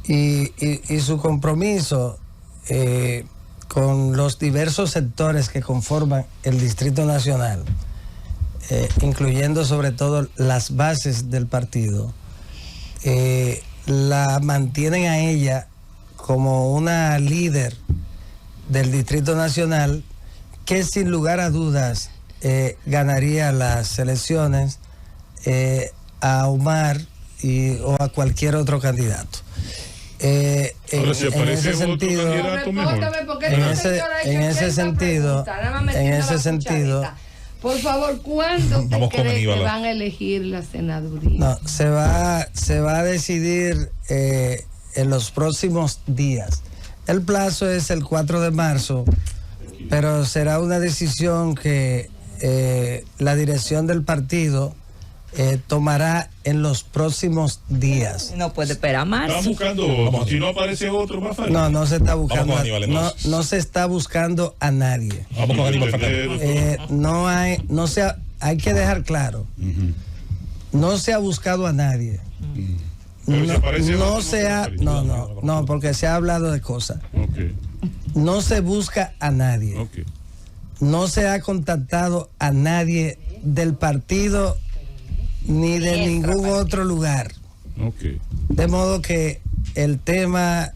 y su compromiso con los diversos sectores que conforman el Distrito Nacional, incluyendo sobre todo las bases del partido, la mantienen a ella como una líder del Distrito Nacional que sin lugar a dudas ganaría las elecciones a Omar o a cualquier otro candidato. En ese sentido, por favor, ¿cuándo usted cree que van a elegir la senaduría? No, se va a decidir en los próximos días. El plazo es el 4 de marzo, pero será una decisión que la dirección del partido tomará en los próximos días. No puede esperar más. Está buscando otro. Si no aparece otro, más fácil. No se está buscando. No se está buscando a nadie. Vamos con Aníbal Fernández. No se hay que dejar claro, no se ha buscado a nadie. No, porque se ha hablado de cosas. Okay. No se busca a nadie. Okay. No se ha contactado a nadie del partido ni de ningún otro lugar. Okay. De modo que el tema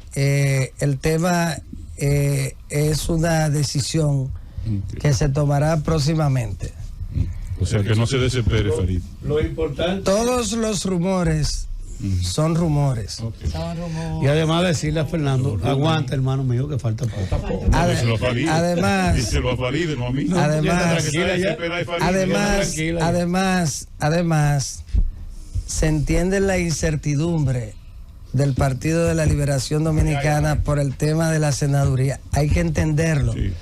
es una decisión que se tomará próximamente. O sea, que no se desespere, Farid. Lo importante. Todos los rumores son rumores. Okay. Y además decirle a Fernando, aguanta, hermano mío, que falta poco. Díselo a Farid, no a mí. Además, se entiende la incertidumbre del Partido de la Liberación Dominicana por el tema de la senaduría. Hay que entenderlo. Sí.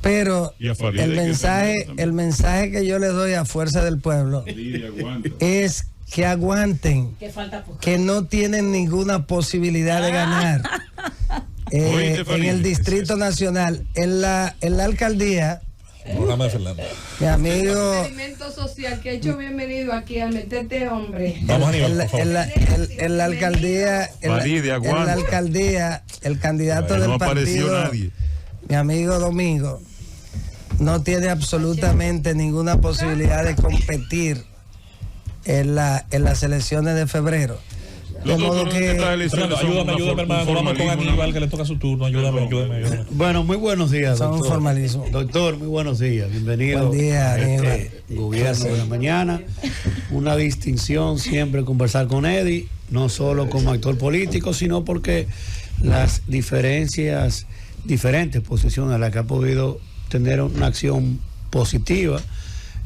Pero el mensaje que yo le doy a Fuerza del Pueblo es que aguanten, que no tienen ninguna posibilidad de ganar. En el Distrito Nacional, en la alcaldía, mi amigo, experimento social que ha hecho bienvenido aquí al meterte hombre. Vamos, Aníbal, en la alcaldía, el candidato del partido, mi amigo Domingo, no tiene absolutamente ninguna posibilidad de competir en las elecciones de febrero. De modo que ayúdame, hermano, vamos con Aníbal, que le toca su turno. Ayúdame. Bueno, muy buenos días, son doctor. Formalismo. Doctor, muy buenos días. Bienvenido. Buen día, a este gobierno de la mañana. Una distinción siempre conversar con Eddie, no solo como actor político, sino porque las diferentes posiciones a las que ha podido tener una acción positiva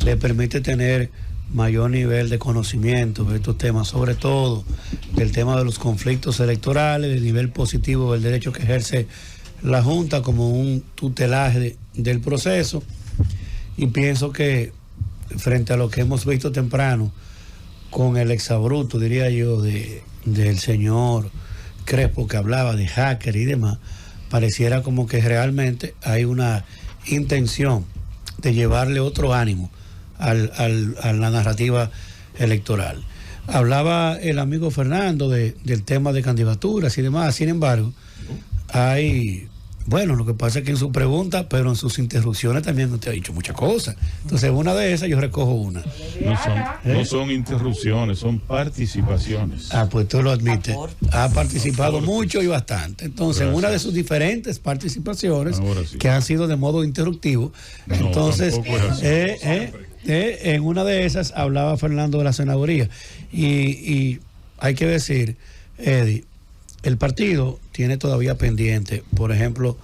le permite tener mayor nivel de conocimiento de estos temas, sobre todo del tema de los conflictos electorales, del nivel positivo del derecho que ejerce la Junta como un tutelaje del proceso. Y pienso que frente a lo que hemos visto temprano con el exabrupto, diría yo, del señor Crespo, que hablaba de hacker y demás, pareciera como que realmente hay una intención de llevarle otro ánimo a la narrativa electoral. Hablaba el amigo Fernando del tema de candidaturas y demás. Sin embargo, lo que pasa es que en su pregunta, pero en sus interrupciones también usted ha dicho muchas cosas. Entonces, una de esas yo recojo una. No son interrupciones, son participaciones. Pues tú lo admites. Ha participado mucho y bastante. Entonces, en una de sus diferentes participaciones, que han sido de modo interruptivo, entonces, en una de esas hablaba Fernando de la senaduría. Y hay que decir, Eddie, el partido tiene todavía pendiente, por ejemplo,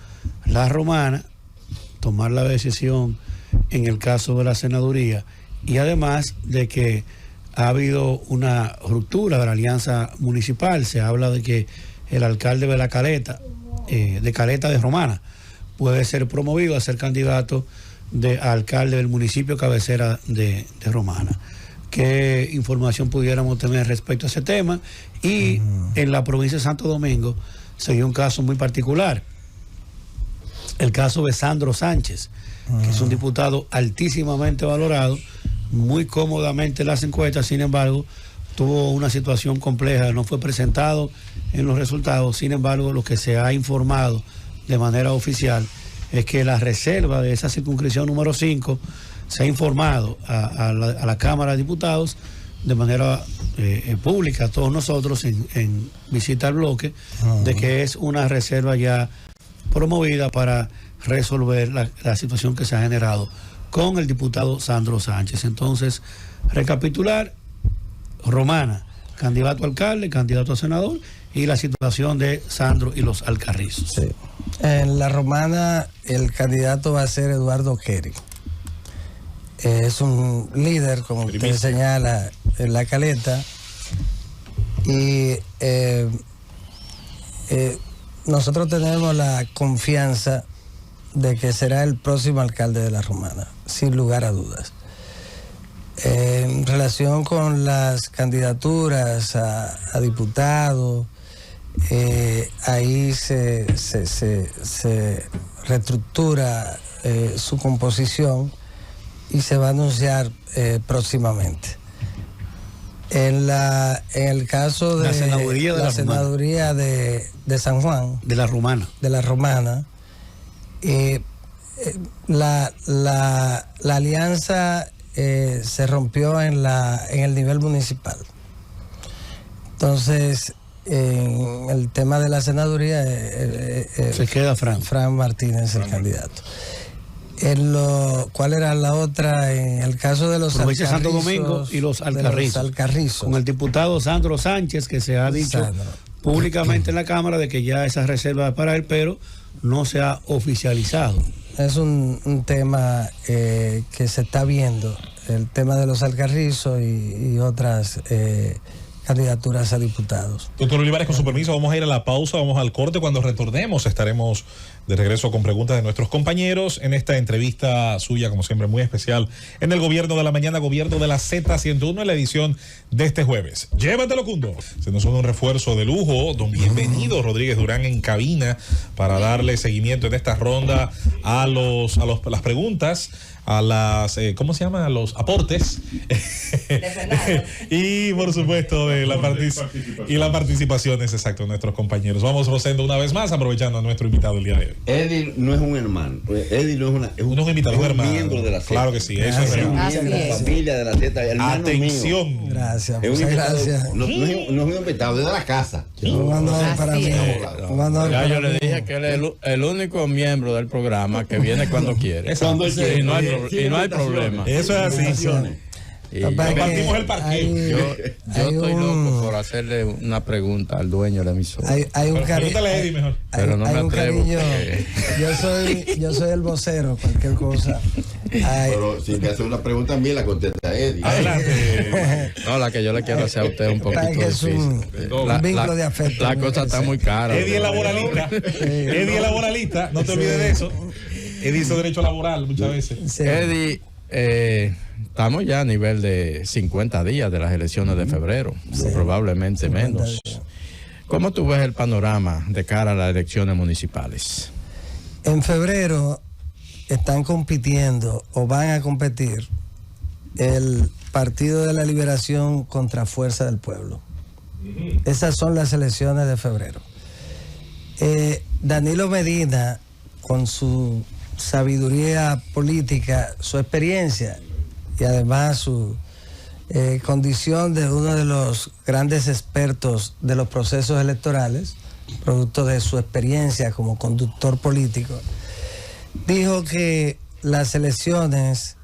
la Romana, tomar la decisión en el caso de la senaduría, y además de que ha habido una ruptura de la alianza municipal. Se habla de que el alcalde de la Caleta, de Caleta de Romana, puede ser promovido a ser candidato de alcalde del municipio cabecera de Romana. ¿Qué información pudiéramos tener respecto a ese tema? Y en la provincia de Santo Domingo se dio un caso muy particular, el caso de Sandro Sánchez, que es un diputado altísimamente valorado, muy cómodamente en las encuestas. Sin embargo, tuvo una situación compleja, no fue presentado en los resultados. Sin embargo, lo que se ha informado de manera oficial es que la reserva de esa circunscripción número 5 se ha informado a la Cámara de Diputados de manera pública a todos nosotros en visita al bloque, de que es una reserva ya promovida para resolver la situación que se ha generado con el diputado Sandro Sánchez. Entonces, recapitular: Romana, candidato a alcalde, candidato a senador, y la situación de Sandro y los Alcarrizos. Sí. En la Romana el candidato va a ser Eduardo Kerry. Es un líder, como usted señala, en la Caleta, y nosotros tenemos la confianza de que será el próximo alcalde de la Romana, sin lugar a dudas. En relación con las candidaturas a diputado, ahí se reestructura su composición, y se va a anunciar próximamente. En el caso de la senaduría de San Juan, de la Romana, la alianza se rompió en el nivel municipal. Entonces, en el tema de la senaduría se queda Fran Martínez el candidato. ¿Cuál era la otra? En el caso de los Alcarrizos, Santo Domingo y los Alcarrizos, con el diputado Sandro Sánchez, que se ha dicho públicamente en la Cámara de que ya esa reserva es para él, pero no se ha oficializado. Es un tema que se está viendo, el tema de los Alcarrizos y otras candidaturas a diputados. Doctor Olivares, con su permiso, vamos a ir a la pausa, vamos al corte. Cuando retornemos estaremos de regreso con preguntas de nuestros compañeros en esta entrevista suya, como siempre, muy especial en el Gobierno de la Mañana, Gobierno de la Z101, en la edición de este jueves. Llévatelo, Cundo. Se nos une un refuerzo de lujo, don Bienvenido Rodríguez Durán en cabina para darle seguimiento en esta ronda a las preguntas, a las, ¿cómo se llama? A los aportes y por supuesto de la participaciones, exacto, de nuestros compañeros. Vamos, Rosendo, una vez más, aprovechando a nuestro invitado el día de hoy. Eddie no es un hermano, Eddie no es un invitado, un hermano, miembro de la Z. Claro que sí, eso es un miembro de la familia de la Z, hermano atención mío. Gracias, gracias. No es un invitado, es de la casa. Un honor para mí. Ya yo le dije que él es el único miembro del programa que viene cuando quiere. Y no hay problema. Eso es así. Compartimos el parque. Yo estoy loco por hacerle una pregunta al dueño de la emisora. Hay un cariño. Pero no me atrevo. Yo soy el vocero, cualquier cosa. Pero si me hace una pregunta a mí, la contesta Eddie. Adelante. No, la que yo le quiero hacer a usted un poquito difícil. Un vínculo de afecto. La cosa está muy cara. Eddie es laboralista. Eddie es laboralista. No te olvides de eso. Eddie hizo derecho laboral muchas veces. Eddie, estamos ya a nivel de 50 días de las elecciones de febrero, probablemente menos. ¿Cómo tú ves el panorama de cara a las elecciones municipales? En febrero están compitiendo o van a competir el Partido de la Liberación contra Fuerza del Pueblo. Esas son las elecciones de febrero. Danilo Medina, con su sabiduría política, su experiencia y además su condición de uno de los grandes expertos de los procesos electorales, producto de su experiencia como conductor político, dijo que las elecciones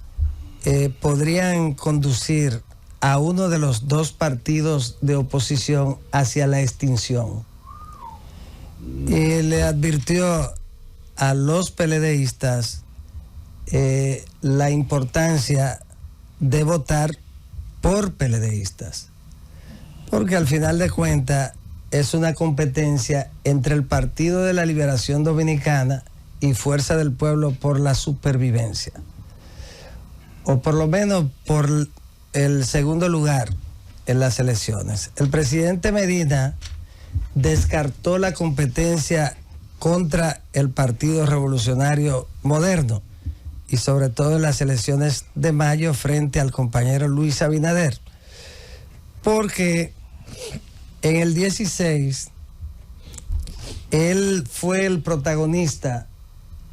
podrían conducir a uno de los dos partidos de oposición hacia la extinción. Y le advirtió a los PLDistas la importancia de votar por PLDistas, porque al final de cuentas es una competencia entre el Partido de la Liberación Dominicana y Fuerza del Pueblo por la supervivencia, o por lo menos por el segundo lugar en las elecciones. El presidente Medina descartó la competencia contra el Partido Revolucionario Moderno y sobre todo en las elecciones de mayo frente al compañero Luis Abinader, porque en el 16 él fue el protagonista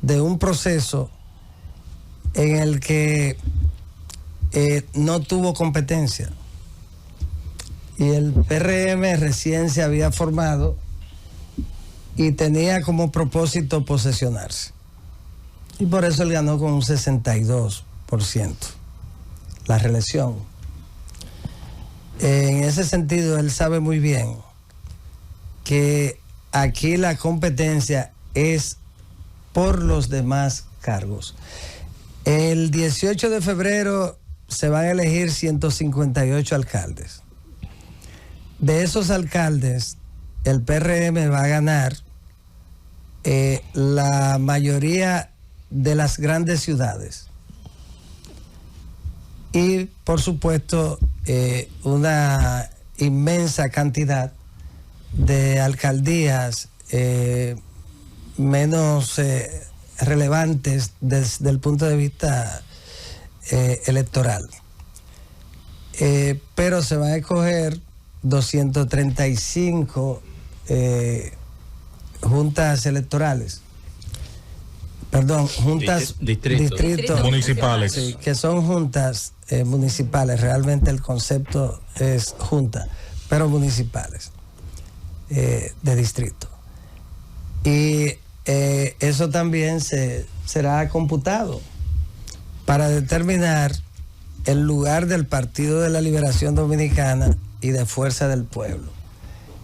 de un proceso en el que no tuvo competencia y el PRM recién se había formado y tenía como propósito posesionarse. Y por eso él ganó con un 62% la reelección. En ese sentido, él sabe muy bien que aquí la competencia es por los demás cargos. El 18 de febrero se van a elegir 158 alcaldes. De esos alcaldes, el PRM va a ganar la mayoría de las grandes ciudades y por supuesto una inmensa cantidad de alcaldías menos relevantes desde el punto de vista electoral. Pero se van a escoger 235 juntas electorales. Perdón, juntas distritos municipales. Sí, que son juntas municipales. Realmente el concepto es junta, pero municipales de distrito. Y eso también será computado para determinar el lugar del Partido de la Liberación Dominicana y de Fuerza del Pueblo.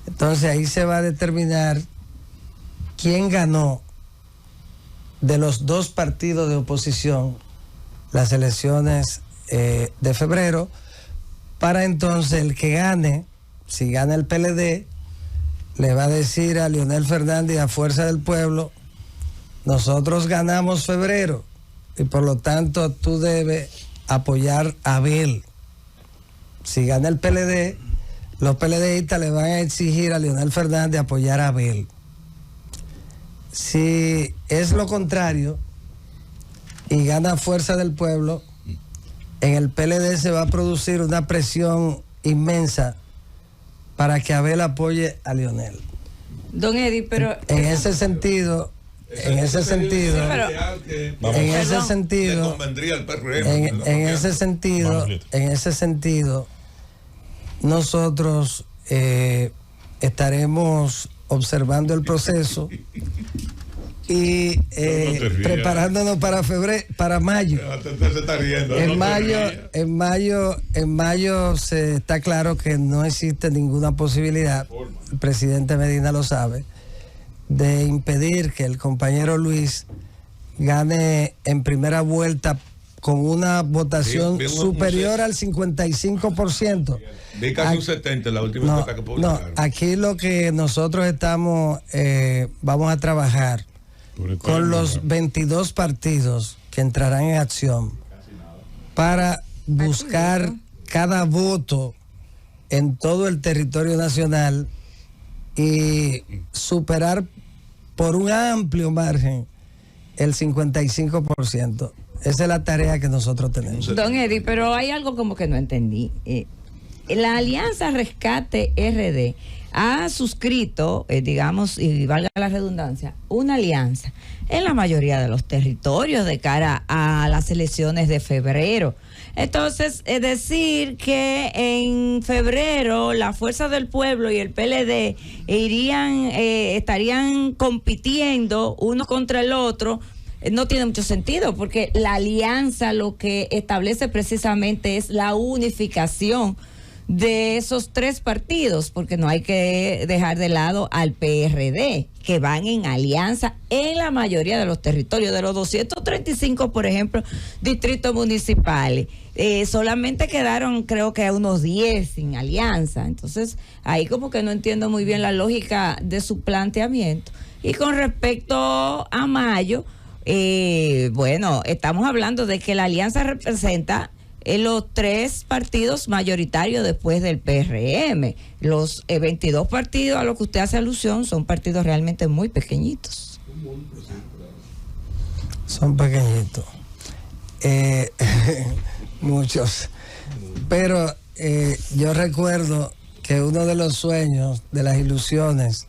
Entonces ahí se va a determinar quién ganó de los dos partidos de oposición las elecciones de febrero, para entonces el que gane, si gana el PLD, le va a decir a Leonel Fernández y a Fuerza del Pueblo: nosotros ganamos febrero y por lo tanto tú debes apoyar a Abel. Si gana el PLD, los PLDistas le van a exigir a Leonel Fernández apoyar a Abel. Si es lo contrario y gana Fuerza del Pueblo, en el PLD se va a producir una presión inmensa para que Abel apoye a Leonel. Don Eddie, pero en ese sentido, en ese sentido, nosotros estaremos observando el proceso y preparándonos para mayo. En mayo se está claro que no existe ninguna posibilidad, el presidente Medina lo sabe, de impedir que el compañero Luis gane en primera vuelta con una votación superior al 55%. Vi casi un 70% la última encuesta que publicaron. No, aquí lo que nosotros vamos a trabajar con los 22 partidos que entrarán en acción para buscar cada voto en todo el territorio nacional y superar por un amplio margen el 55%. Esa es la tarea que nosotros tenemos. Don Eddie, pero hay algo como que no entendí. La Alianza Rescate RD ha suscrito, digamos, y valga la redundancia, una alianza en la mayoría de los territorios de cara a las elecciones de febrero. Entonces, es decir que en febrero la Fuerza del Pueblo y el PLD estarían compitiendo uno contra el otro. No tiene mucho sentido, porque la alianza lo que establece precisamente es la unificación de esos tres partidos, porque no hay que dejar de lado al PRD, que van en alianza en la mayoría de los territorios. De los 235, por ejemplo, distritos municipales, solamente quedaron, creo que unos 10 sin alianza. Entonces, ahí como que no entiendo muy bien la lógica de su planteamiento. Y con respecto a mayo, bueno, estamos hablando de que la alianza representa los tres partidos mayoritarios después del PRM. Los 22 partidos a los que usted hace alusión son partidos realmente muy pequeñitos. Son pequeñitos. Muchos. Pero yo recuerdo que uno de los sueños, de las ilusiones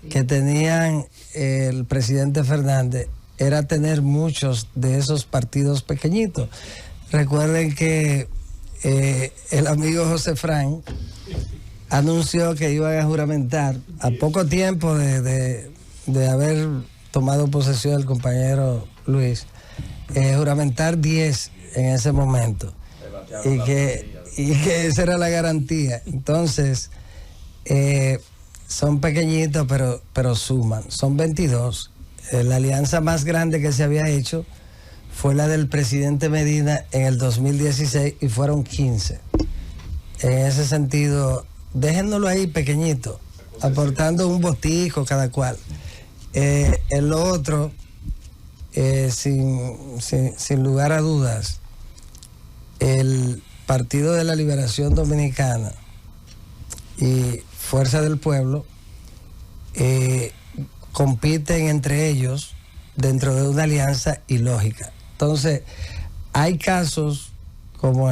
que tenían el presidente Fernández era tener muchos de esos partidos pequeñitos. Recuerden que el amigo José Fran anunció que iban a juramentar, a poco tiempo de haber tomado posesión el compañero Luis, juramentar 10 en ese momento, y que esa era la garantía. Entonces, son pequeñitos, pero suman, son 22. La alianza más grande que se había hecho fue la del presidente Medina en el 2016 y fueron 15. En ese sentido, déjennoslo ahí pequeñito, aportando un botico cada cual. El otro, sin lugar a dudas, el Partido de la Liberación Dominicana y Fuerza del Pueblo compiten entre ellos dentro de una alianza ilógica. Entonces, hay casos como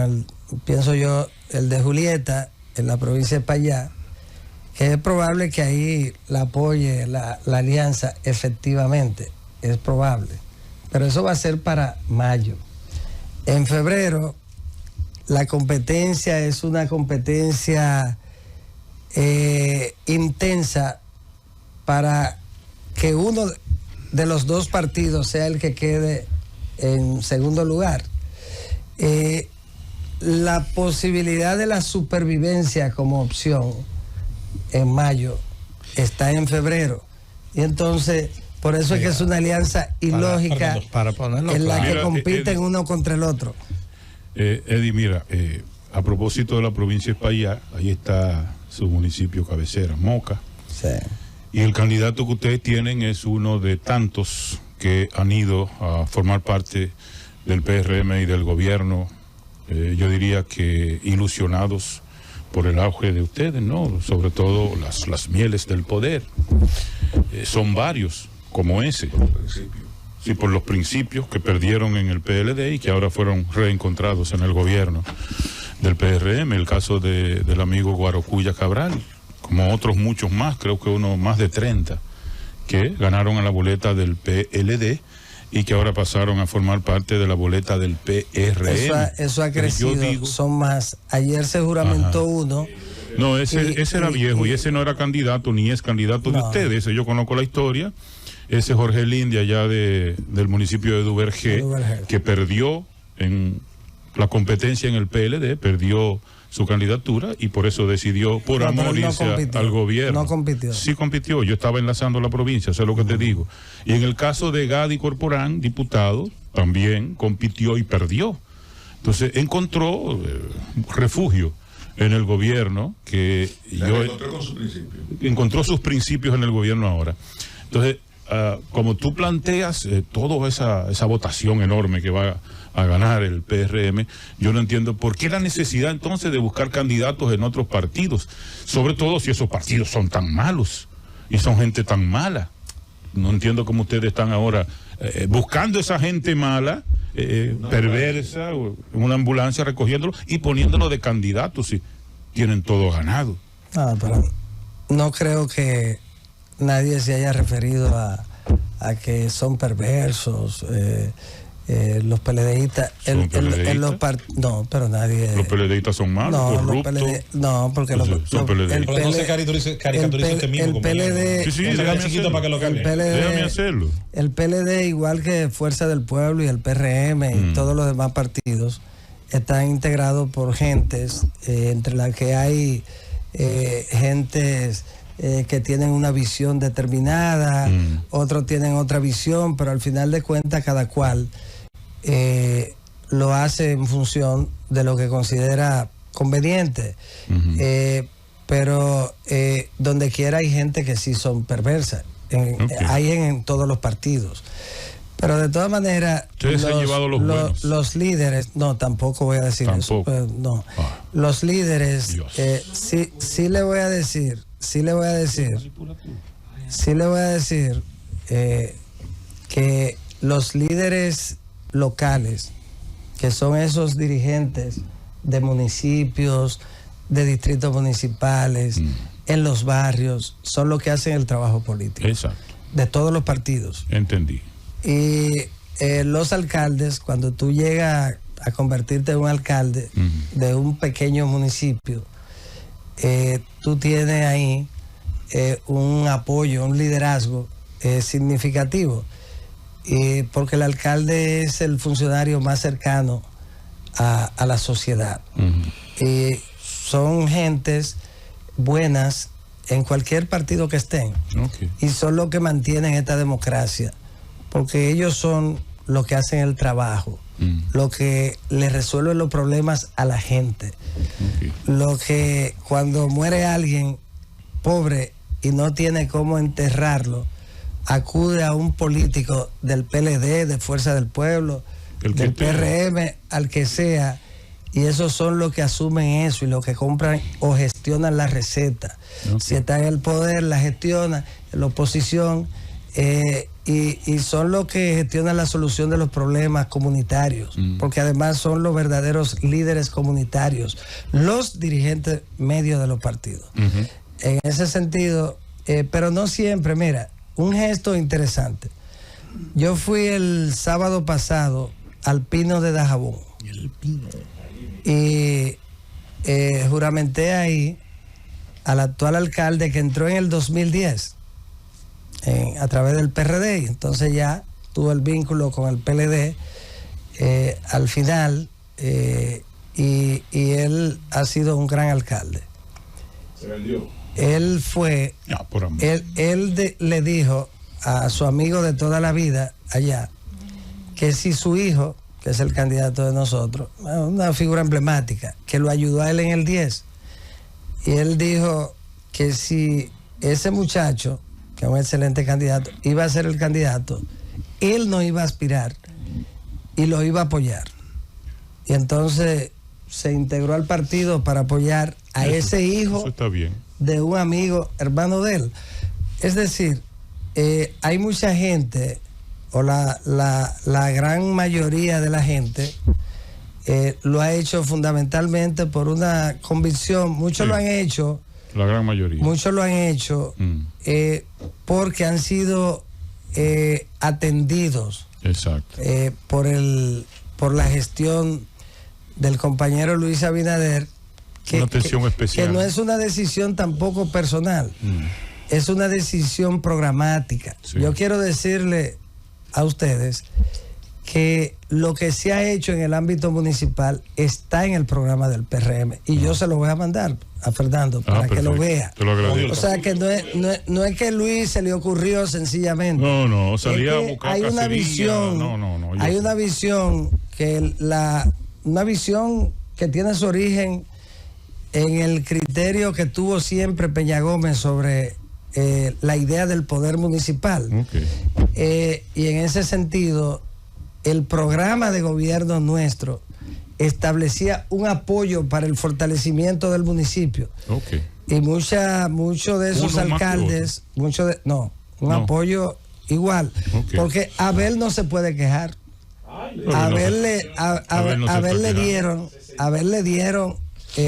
pienso yo, el de Julieta, en la provincia de Payá, que es probable que ahí la apoye la alianza efectivamente, es probable. Pero eso va a ser para mayo. En febrero, la competencia es una competencia intensa para que uno de los dos partidos sea el que quede en segundo lugar. La posibilidad de la supervivencia como opción en mayo está en febrero. Y entonces, por eso es que es una alianza ilógica en la que compiten uno contra el otro. Eddie, mira, a propósito de la provincia de Payá, ahí está su municipio cabecera, Moca. Sí. Y el candidato que ustedes tienen es uno de tantos que han ido a formar parte del PRM y del gobierno, yo diría que ilusionados por el auge de ustedes, ¿no? Sobre todo las mieles del poder. Son varios, como ese. Sí, por los principios que perdieron en el PLD y que ahora fueron reencontrados en el gobierno del PRM. El caso del amigo Guarocuya Cabral, como otros muchos más, creo que más de 30, que ganaron a la boleta del PLD y que ahora pasaron a formar parte de la boleta del PRM. Eso ha crecido, son más. Ayer se juramentó uno. No, ese era viejo y ese no era candidato ni es candidato de ustedes. Ese yo conozco la historia. Ese Jorge Linde allá del municipio de Duvergé, que perdió en la competencia en el PLD, perdió su candidatura y por eso decidió por amor irse al gobierno. No compitió. Sí compitió, yo estaba enlazando la provincia, eso es lo que te digo. Y en el caso de Gadi Corporán, diputado, también compitió y perdió. Entonces encontró refugio en el gobierno, que encontró sus principios en el gobierno ahora. Entonces, como tú planteas toda esa votación enorme que va a ganar el PRM, yo no entiendo por qué la necesidad entonces de buscar candidatos en otros partidos, sobre todo si esos partidos son tan malos y son gente tan mala. No entiendo cómo ustedes están ahora buscando esa gente mala, perversa, en una ambulancia recogiéndolo y poniéndolo de candidatos si tienen todo ganado. Pero no creo que nadie se haya referido a que son perversos. Los PLDistas, no, pero nadie. Los PLDistas son malos, corruptos. No, porque son PLDistas. Entonces caricaturiza usted mismo. El PLD, déjame hacerlo. El PLD, igual que Fuerza del Pueblo y el PRM y todos los demás partidos, están integrados por gentes, entre las que hay gentes que tienen una visión determinada, otros tienen otra visión, pero al final de cuentas cada cual lo hace en función de lo que considera conveniente. Pero donde quiera hay gente que sí son perversas, hay en todos los partidos. Pero de todas maneras, los líderes, no, tampoco voy a decir eso. No. Los líderes, sí le voy a decir que los líderes locales, que son esos dirigentes de municipios, de distritos municipales, en los barrios, son los que hacen el trabajo político. Exacto. De todos los partidos. Entendí. Y los alcaldes, cuando tú llegas a convertirte en un alcalde de un pequeño municipio, tú tienes ahí un apoyo, un liderazgo significativo, porque el alcalde es el funcionario más cercano a la sociedad. Son gentes buenas en cualquier partido que estén, y son los que mantienen esta democracia, porque ellos son los que hacen el trabajo, lo que le resuelven los problemas a la gente, lo que cuando muere alguien pobre y no tiene cómo enterrarlo, acude a un político del PLD, de Fuerza del Pueblo, del PRM, al que sea, y esos son los que asumen eso y los que compran o gestionan la receta. Si está en el poder, la gestiona, en la oposición, y son los que gestionan la solución de los problemas comunitarios, porque además son los verdaderos líderes comunitarios, los dirigentes medios de los partidos. En ese sentido, pero no siempre. Mira, un gesto interesante. Yo fui el sábado pasado al Pino de Dajabón y juramenté ahí al actual alcalde que entró en el 2010 a través del PRD, y entonces ya tuvo el vínculo con el PLD al final, y él ha sido un gran alcalde. Se vendió. Él fue, le dijo a su amigo de toda la vida allá que si su hijo, que es el candidato de nosotros, una figura emblemática, que lo ayudó a él en el 10, y él dijo que si ese muchacho, que es un excelente candidato, iba a ser el candidato, él no iba a aspirar y lo iba a apoyar. Y entonces se integró al partido para apoyar a ese hijo de un amigo hermano de él. Es decir, hay mucha gente, o la gran mayoría de la gente lo ha hecho fundamentalmente por una convicción. Muchos lo han hecho, la gran mayoría. Muchos lo han hecho porque han sido atendidos. Exacto. Por la gestión del compañero Luis Abinader, una atención especial. Que no es una decisión tampoco personal, es una decisión programática. Sí. Yo quiero decirle a ustedes que lo que se ha hecho en el ámbito municipal está en el programa del PRM, y yo se lo voy a mandar a Fernando para que lo vea. Te lo agradezco. O sea que no es que Luis se le ocurrió sencillamente. No, salía a buscar hay una visión. Hay una visión una visión que tiene su origen en el criterio que tuvo siempre Peña Gómez sobre la idea del poder municipal. Y en ese sentido, el programa de gobierno nuestro establecía un apoyo para el fortalecimiento del municipio. Y muchos de esos alcaldes, apoyo igual, porque Abel no se puede quejar. Abel le dieron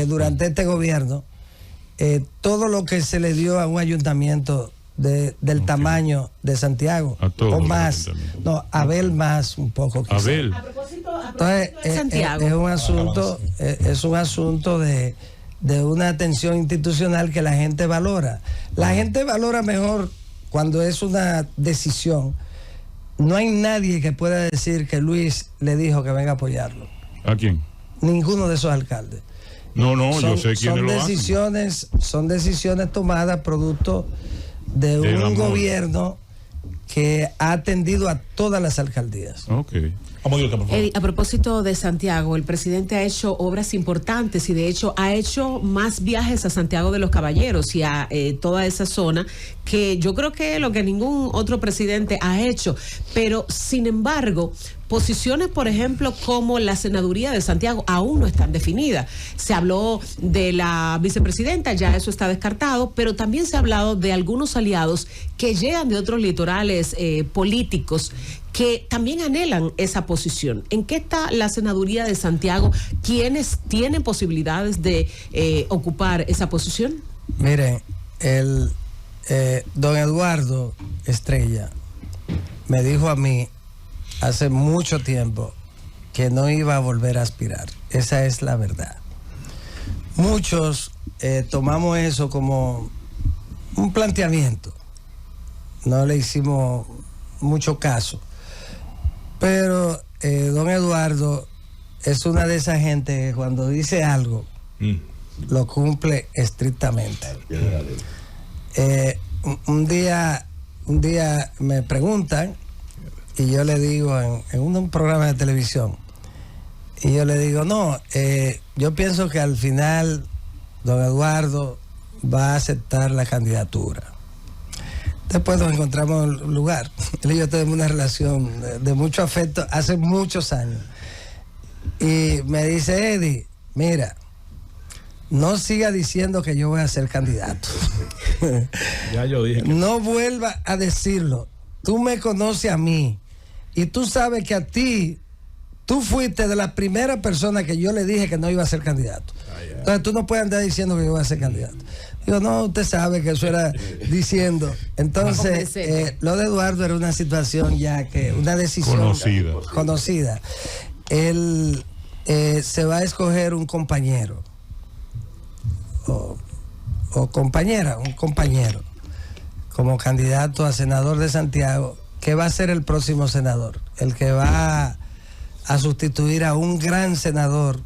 durante este gobierno todo lo que se le dio a un ayuntamiento del tamaño de Santiago, o más. Abel más un poco quizá. Abel. Entonces, es un asunto de una atención institucional que la gente valora. La gente valora mejor cuando es una decisión. No hay nadie que pueda decir que Luis le dijo que venga a apoyarlo. ¿A quién? Ninguno de esos alcaldes. Yo sé quiénes lo hacen. Son decisiones tomadas producto de un gobierno que ha atendido a todas las alcaldías. A propósito de Santiago, el presidente ha hecho obras importantes y de hecho ha hecho más viajes a Santiago de los Caballeros y a toda esa zona, que yo creo que lo que ningún otro presidente ha hecho. Pero sin embargo, posiciones, por ejemplo, como la senaduría de Santiago aún no están definidas. Se habló de la vicepresidenta, ya eso está descartado, pero también se ha hablado de algunos aliados que llegan de otros litorales políticos que también anhelan esa posición. ¿En qué está la senaduría de Santiago? ¿Quiénes tienen posibilidades de ocupar esa posición? Miren, don Eduardo Estrella me dijo a mí hace mucho tiempo que no iba a volver a aspirar. Esa es la verdad. Muchos tomamos eso como un planteamiento. No le hicimos mucho caso. Pero don Eduardo es una de esas gente que cuando dice algo lo cumple estrictamente. Un día me preguntan y yo le digo en un programa de televisión, y yo le digo, yo pienso que al final don Eduardo va a aceptar la candidatura. Después nos encontramos en un lugar. Él y yo tenemos una relación de mucho afecto hace muchos años. Y me dice, Eddie, mira, no siga diciendo que yo voy a ser candidato. Ya yo dije. No vuelva a decirlo, tú me conoces a mí y tú sabes que a ti, tú fuiste de la primera persona que yo le dije que no iba a ser candidato. Entonces tú no puedes andar diciendo que yo voy a ser candidato. Digo, no, usted sabe que eso era diciendo. Entonces, lo de Eduardo era una situación ya que, una decisión conocida. Él se va a escoger un compañero o compañera, un compañero como candidato a senador de Santiago, que va a ser el próximo senador, el que va a sustituir a un gran senador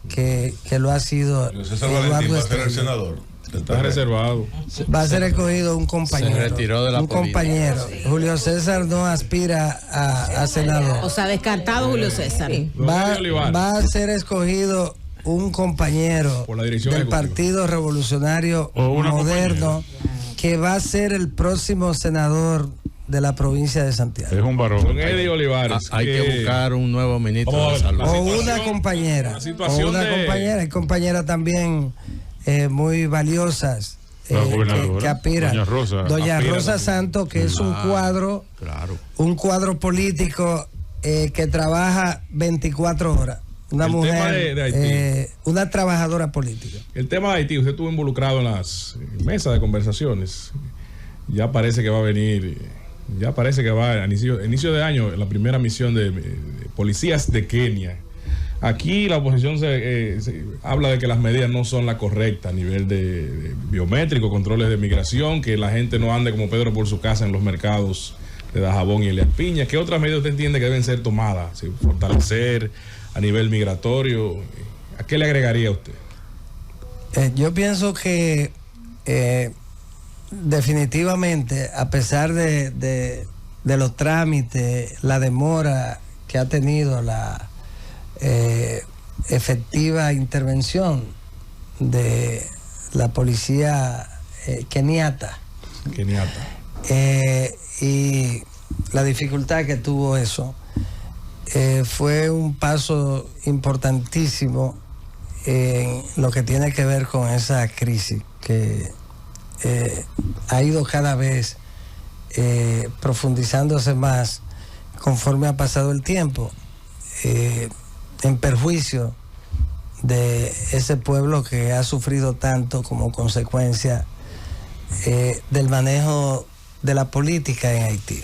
que lo ha sido. César Valentín va a ser el senador. Está reservado. Va a ser escogido un compañero. Se retiró de la un compañero. Julio César no aspira a senador. O sea, descartado Julio César. Va a ser escogido un compañero del Partido Revolucionario Moderno que va a ser el próximo senador de la provincia de Santiago. Es un varón. Don Eddie Olivares. Hay que buscar un nuevo ministro de salud. O una compañera. Hay compañeras también muy valiosas que aspiran. Doña Rosa Santos, que es un cuadro político que trabaja 24 horas. Una mujer, de Haití. Una trabajadora política. El tema de Haití, usted estuvo involucrado en las mesas de conversaciones. Ya parece que va a venir, ya parece que va a inicio de año la primera misión de policías de Kenia. Aquí la oposición se habla de que las medidas no son las correctas a nivel de biométrico, controles de migración, que la gente no ande como Pedro por su casa en los mercados de Dajabón y Elías Piña. ¿Qué otras medidas usted entiende que deben ser tomadas? Fortalecer a nivel migratorio. ¿A qué le agregaría usted? Yo pienso que definitivamente, a pesar de los trámites, la demora que ha tenido la efectiva intervención de la policía keniata, y la dificultad que tuvo eso, fue un paso importantísimo en lo que tiene que ver con esa crisis que ha ido cada vez profundizándose más conforme ha pasado el tiempo, en perjuicio de ese pueblo que ha sufrido tanto como consecuencia del manejo de la política en Haití.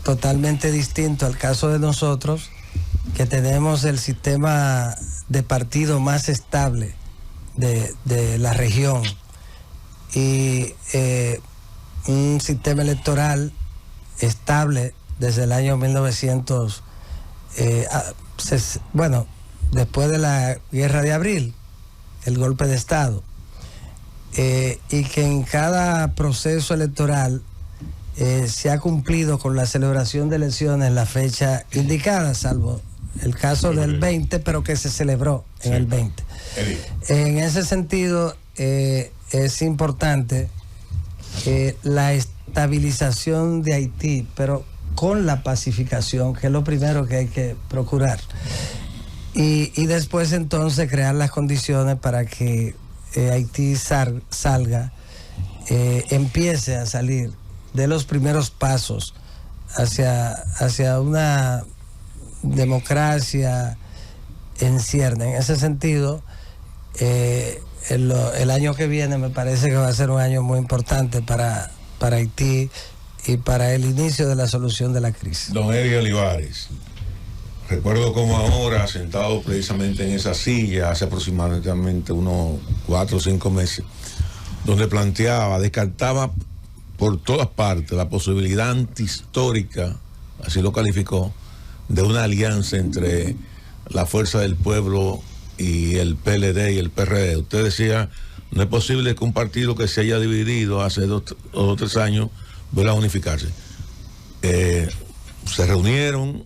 Totalmente distinto al caso de nosotros, que tenemos el sistema de partido más estable de la región y un sistema electoral estable desde el año 1900, después de la Guerra de Abril, el golpe de Estado, y que en cada proceso electoral se ha cumplido con la celebración de elecciones en la fecha indicada, salvo el caso del 20, pero que se celebró en el 20. En ese sentido, es importante la estabilización de Haití, pero con la pacificación, que es lo primero que hay que procurar. Y después entonces crear las condiciones para que Haití salga, empiece a salir de los primeros pasos hacia una democracia en cierne. En ese sentido, el año que viene me parece que va a ser un año muy importante para Haití y para el inicio de la solución de la crisis. Don Eddie Olivares, recuerdo como ahora, sentado precisamente en esa silla hace aproximadamente unos 4 o 5 meses, donde descartaba por todas partes la posibilidad antihistórica, así lo calificó, de una alianza entre la Fuerza del Pueblo y el PLD y el PRD. Usted decía, no es posible que un partido que se haya dividido hace 2 o 3 años vuelva a unificarse. Se reunieron,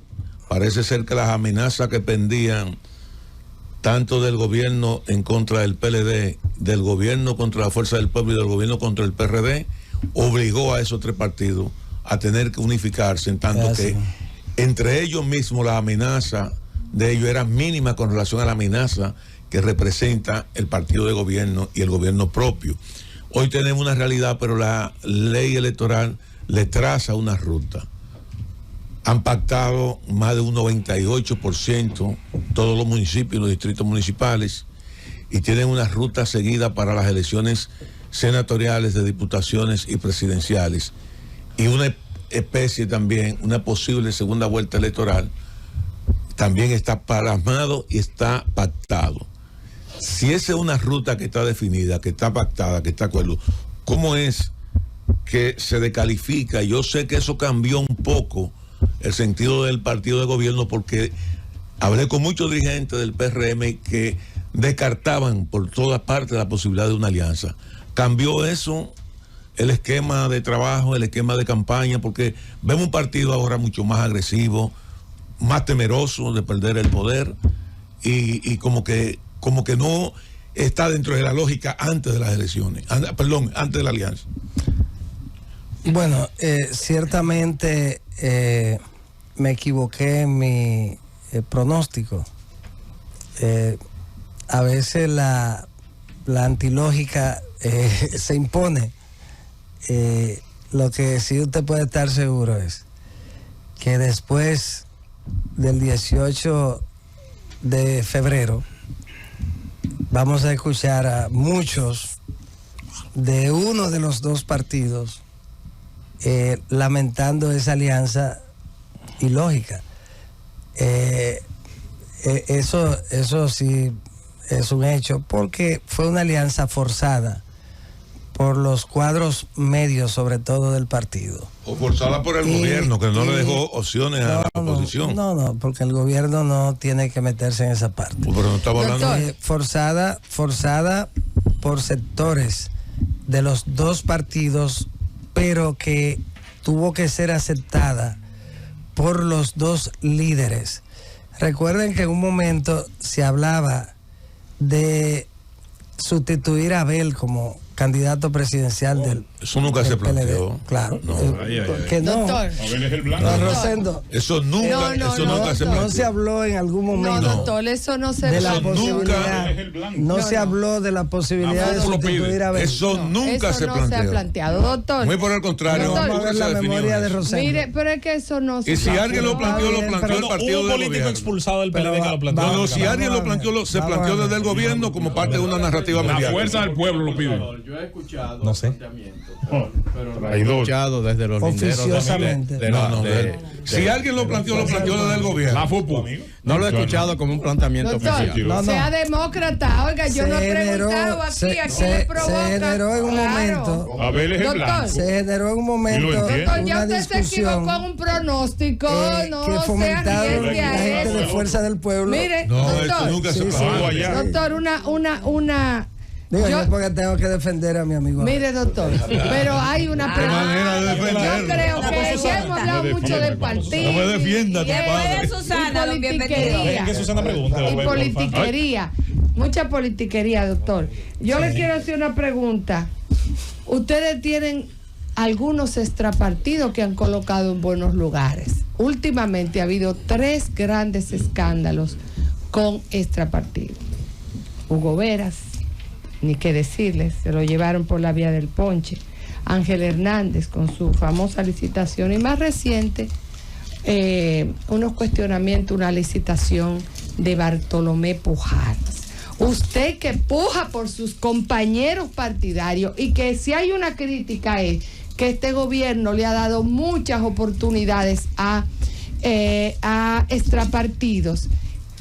parece ser que las amenazas que pendían tanto del gobierno en contra del PLD, del gobierno contra la Fuerza del Pueblo y del gobierno contra el PRD, obligó a esos 3 partidos a tener que unificarse, en tanto que entre ellos mismos la amenaza de ellos era mínima con relación a la amenaza que representa el partido de gobierno y el gobierno propio. Hoy tenemos una realidad, pero la ley electoral le traza una ruta. Han pactado más de un 98% todos los municipios y los distritos municipales y tienen una ruta seguida para las elecciones senatoriales, de diputaciones y presidenciales, y una especie también, una posible segunda vuelta electoral, también está plasmado y está pactado. Si esa es una ruta que está definida, que está pactada, que está de acuerdo, ¿cómo es que se descalifica? Yo sé que eso cambió un poco el sentido del partido de gobierno, porque hablé con muchos dirigentes del PRM que descartaban por todas partes la posibilidad de una alianza. Cambió eso, el esquema de trabajo, el esquema de campaña, porque vemos un partido ahora mucho más agresivo, más temeroso de perder el poder y como que no está dentro de la lógica antes de las elecciones, antes de la alianza. Bueno, ciertamente me equivoqué en mi pronóstico. A veces la antilógica se impone. Lo que sí usted puede estar seguro es que después del 18 de febrero vamos a escuchar a muchos de uno de los dos partidos lamentando esa alianza ilógica. Eso sí es un hecho, porque fue una alianza forzada por los cuadros medios, sobre todo del partido. O forzada por el gobierno, que no le dejó opciones a la oposición. No, porque el gobierno no tiene que meterse en esa parte. Pero no estaba hablando. Forzada por sectores de los dos partidos, pero que tuvo que ser aceptada por los dos líderes. Recuerden que en un momento se hablaba de sustituir a Abel como candidato presidencial del eso nunca se planteó. PLD. Claro. No. Que no. Doctor. Abel es el blanco. No, Rosendo. Eso nunca se planteó. No se habló en algún momento. No, doctor, eso no se de la Eso posibilidad. No se habló de la posibilidad de sustituir a Abel. Eso nunca se no se ha planteado, doctor. Muy por el contrario. Vamos a ver la memoria de Rosendo. Mire, pero es que eso no se Y si alguien lo planteó, lo planteó el partido un del político gobierno. expulsado del PLD que lo planteó. No, si alguien lo planteó, se planteó desde el gobierno como parte de una narrativa La mediática. fuerza del pueblo lo pide. Yo he escuchado No sé. pero lo he escuchado desde los linderos Oficiosamente. Si alguien lo planteó desde el gobierno. La FUPU. no lo he escuchado como un planteamiento Doctor, oficial. No. sea demócrata. Oiga, yo no he preguntado aquí, aquí le provoca. Se generó en un Claro. momento. Abel es el Doctor. blanco. Se generó en un momento Doctor, ya una usted se discusión equivocó en un pronóstico. No que se fomentaron arriesgue la a gente de eso. Fuerza del Pueblo. Mire, No, eso doctor, nunca se Sí, planteó sí. allá. doctor, una Digo, yo- yo porque tengo que defender a mi amigo. Mire, doctor, pero hay una manera de Yo defenderlo. creo que ya hemos hablado mucho del partido. No me defienda, y compadre. Susana, y bienvenido. Dejen que Susana pregunte. Y politiquería. Mucha politiquería, doctor. Yo le quiero hacer una pregunta. Ustedes tienen algunos extrapartidos que han colocado en buenos lugares. Últimamente ha habido 3 grandes escándalos con extrapartidos. Hugo Veras, ni qué decirles, se lo llevaron por la vía del ponche. Ángel Hernández con su famosa licitación y más reciente, unos cuestionamientos, una licitación de Bartolomé Pujadas. Usted que puja por sus compañeros partidarios y que si hay una crítica es que este gobierno le ha dado muchas oportunidades a extrapartidos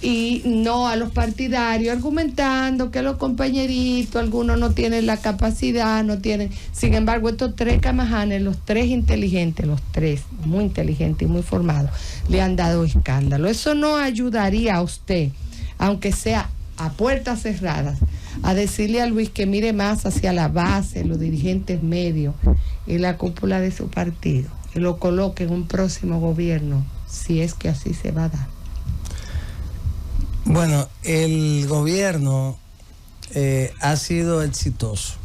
y no a los partidarios, argumentando que los compañeritos, algunos no tienen la capacidad, no tienen. Sin embargo, estos 3 camajanes, los 3 inteligentes, los 3 muy inteligentes y muy formados, le han dado escándalo. Eso no ayudaría a usted, aunque sea a puertas cerradas, a decirle a Luis que mire más hacia la base, los dirigentes medios y la cúpula de su partido, y lo coloque en un próximo gobierno, si es que así se va a dar. Bueno, el gobierno ha sido exitoso.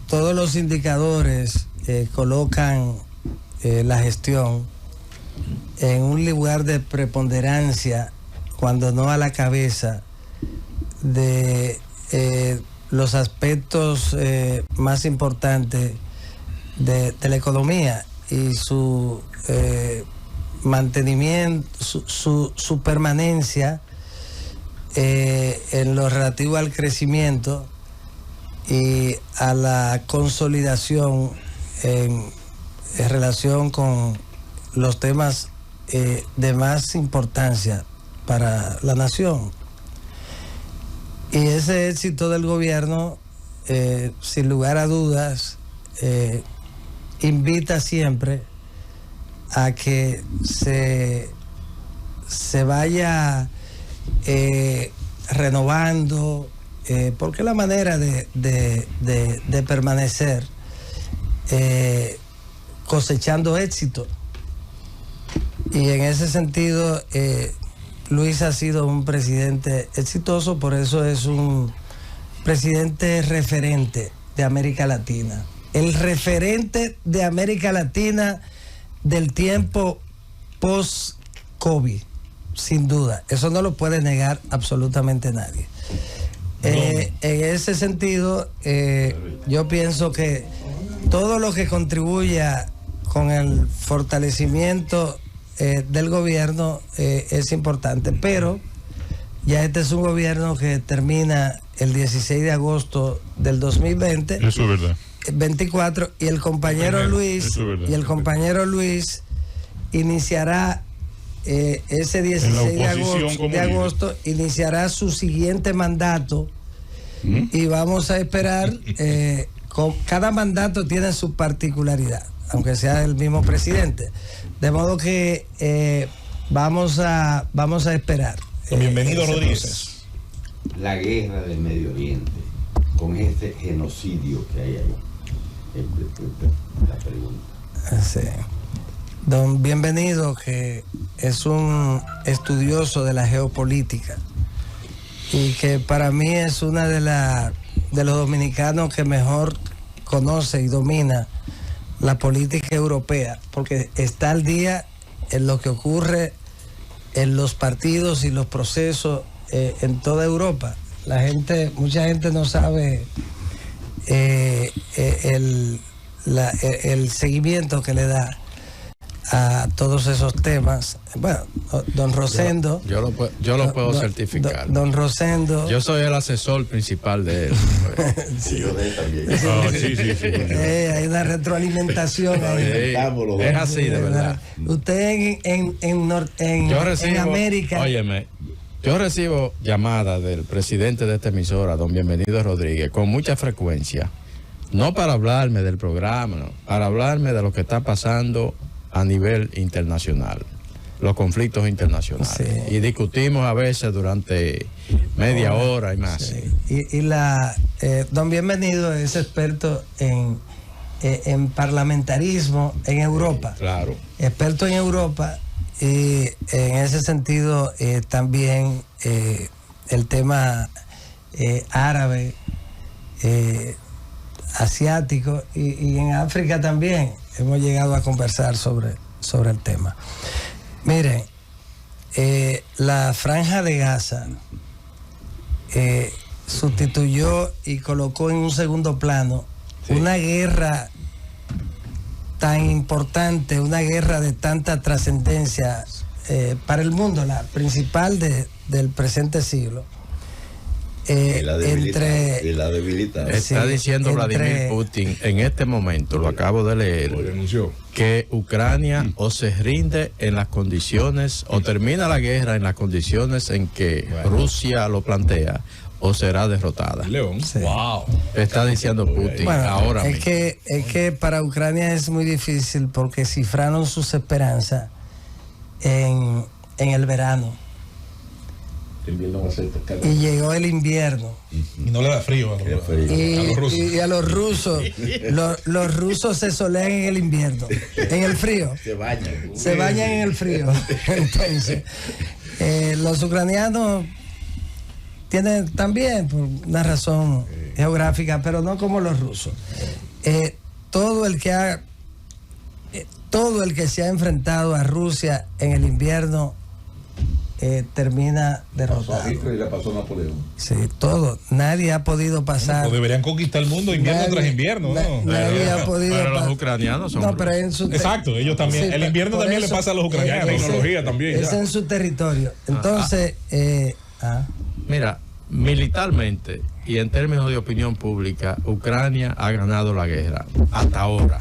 Todos los indicadores colocan la gestión en un lugar de preponderancia, cuando no a la cabeza de los aspectos más importantes la economía y su mantenimiento, su permanencia en lo relativo al crecimiento y a la consolidación en relación con los temas de más importancia para la nación. Y ese éxito del gobierno, sin lugar a dudas, invita siempre a que se vaya renovando, porque la manera de permanecer cosechando éxito. Y en ese sentido, Luis ha sido un presidente exitoso, por eso es un presidente referente de América Latina. El referente de América Latina del tiempo post-COVID, sin duda. Eso no lo puede negar absolutamente nadie. En ese sentido, yo pienso que todo lo que contribuya con el fortalecimiento del gobierno es importante, pero ya este es un gobierno que termina el 16 de agosto del 2020. Eso es verdad. 24, y el compañero Luis iniciará ese 16 de agosto iniciará su siguiente mandato. Y vamos a esperar, cada mandato tiene su particularidad, aunque sea el mismo presidente, de modo que vamos a esperar. Bienvenido, Rodríguez. La guerra del Medio Oriente, con este genocidio que hay ahí, la pregunta. Sí. Don Bienvenido, que es un estudioso de la geopolítica y que para mí es una de los dominicanos que mejor conoce y domina la política europea, porque está al día en lo que ocurre en los partidos y los procesos en toda Europa. Mucha gente no sabe el seguimiento que le da a todos esos temas. Bueno, don Rosendo. Yo lo puedo certificar. Don Rosendo. Yo soy el asesor principal de él. Sí, yo de él también. Sí. Hay una retroalimentación ahí. Es así, de verdad. Usted en América. Óyeme, yo recibo llamadas del presidente de esta emisora, don Bienvenido Rodríguez, con mucha frecuencia. No para hablarme del programa, no, para hablarme de lo que está pasando a nivel internacional, los conflictos internacionales. Sí. Y discutimos a veces durante media hora y más. Sí. Don Bienvenido es experto en parlamentarismo en Europa. Claro. Experto en Europa, y en ese sentido también el tema árabe, asiático y en África también hemos llegado a conversar sobre el tema. Miren, la Franja de Gaza sustituyó y colocó en un segundo plano una guerra tan importante, una guerra de tanta trascendencia para el mundo, la principal del presente siglo. Y la debilita. Está diciendo Vladimir Putin en este momento, lo acabo de leer, que Ucrania o se rinde en las condiciones, o termina la guerra en las condiciones en que Rusia lo plantea, o será derrotada. Sí. Wow. Está diciendo Putin ahora mismo. Es que para Ucrania es muy difícil porque cifraron sus esperanzas en el verano. Y llegó el invierno. Y no le da frío a los rusos. Y a los rusos. Los rusos se solean en el invierno. En el frío. Se bañan en el frío. Entonces, los ucranianos tienen también, por una razón geográfica, pero no como los rusos. Todo el que se ha enfrentado a Rusia en el invierno termina derrotado. Y le pasó a Napoleón. Sí, todo. Nadie ha podido pasar. Pues deberían conquistar el mundo invierno tras invierno, ¿no? Nadie ha podido Pero los pasar. ucranianos son... No, pero en su Exacto, ellos también. Sí, el invierno por también eso, le pasa a los ucranianos. Tecnología también. Es ya. en su territorio. Entonces, Mira, militarmente y en términos de opinión pública, Ucrania ha ganado la guerra hasta ahora.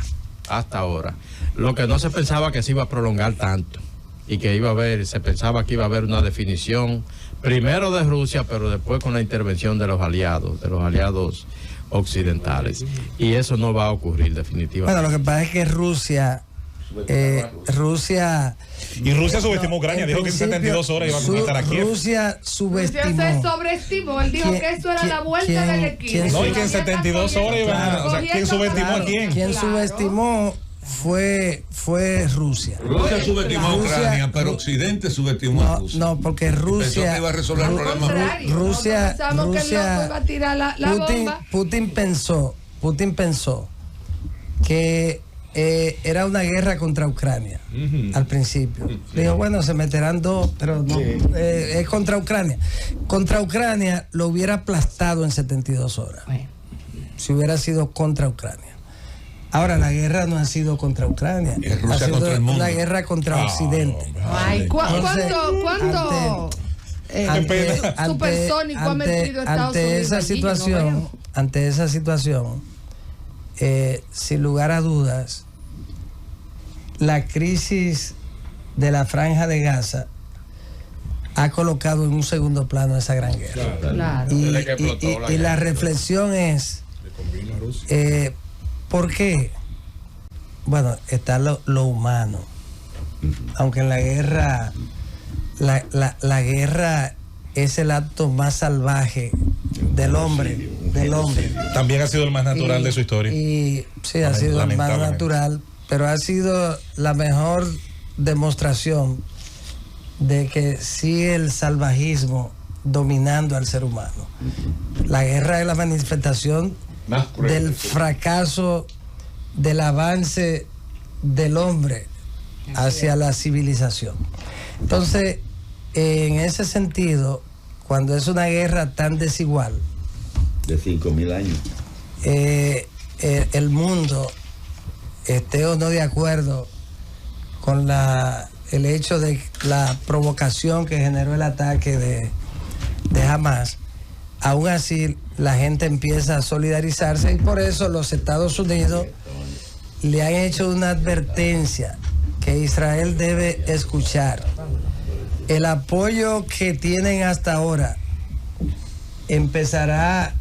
Lo que no se pensaba que se iba a prolongar tanto y que se pensaba que iba a haber una definición primero de Rusia, pero después con la intervención de los aliados occidentales. Y eso no va a ocurrir definitivamente. bueno, lo que pasa es que Rusia Y Rusia subestimó a Ucrania, dijo que en 72 horas iba a conquistar a Kiev. Rusia subestimó. Se sobreestimó. Él dijo que eso era la vuelta del equipo. No, y que en 72 horas iban a... O sea, ¿quién subestimó a quién? Quien subestimó fue Rusia. Rusia subestimó a Ucrania, pero Occidente subestimó a Rusia. No, porque Rusia... Pensó que iba a resolver el problema. Putin pensó que era una guerra contra Ucrania al principio. Dijo, bueno, se meterán dos, pero no, es contra Ucrania. Contra Ucrania lo hubiera aplastado en 72 horas. Si hubiera sido contra Ucrania. Ahora, la guerra no ha sido contra Ucrania. Es Rusia ha sido contra el mundo. una guerra contra Occidente. Ay, ¿cuánto supersónico ha metido Estados Unidos allí? Ante esa situación, sin lugar a dudas, la crisis de la Franja de Gaza ha colocado en un segundo plano esa gran guerra. Claro. Y la reflexión es, ¿por qué? Bueno, está lo humano. Aunque en la guerra, la guerra es el acto más salvaje del hombre. También ha sido el más natural de su historia. Y sí, ha sido el más natural, pero ha sido la mejor demostración de que sigue el salvajismo dominando al ser humano. La guerra es la manifestación del fracaso del avance del hombre hacia la civilización. Entonces, en ese sentido, cuando es una guerra tan desigual, de 5.000 años, el mundo, esté o no de acuerdo con el hecho de la provocación que generó el ataque de Hamas, aún así la gente empieza a solidarizarse, y por eso los Estados Unidos le han hecho una advertencia que Israel debe escuchar. El apoyo que tienen hasta ahora empezará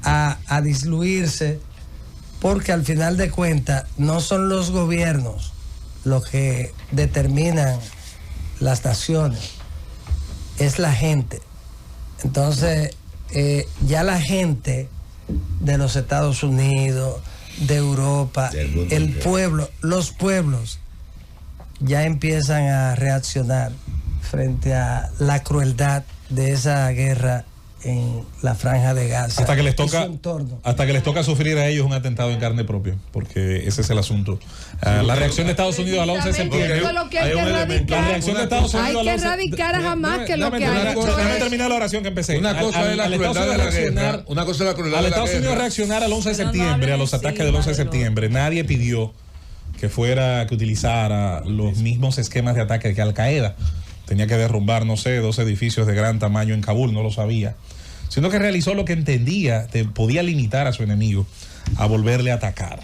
a disluirse, porque al final de cuentas no son los gobiernos los que determinan las naciones, es la gente. Entonces, ya la gente de los Estados Unidos, de Europa, el pueblo, los pueblos ya empiezan a reaccionar frente a la crueldad de esa guerra en la Franja de Gaza. Hasta que les toca sufrir a ellos un atentado en carne propia, porque ese es el asunto. La reacción de Estados Unidos al 11 de septiembre. La reacción de Estados Unidos hay que erradicar a Hamas, que lo que ha hecho. Déjame terminar la oración que empecé. Una cosa es la crueldad de la guerra. Una cosa es la crueldad de la guerra. Al Estados Unidos reaccionar al 11 de septiembre, a los ataques del 11 de septiembre, nadie pidió que utilizara los mismos esquemas de ataque que Al Qaeda. Tenía que derrumbar, no sé, 2 edificios de gran tamaño en Kabul, no lo sabía. Sino que realizó lo que entendía, podía limitar a su enemigo a volverle a atacar.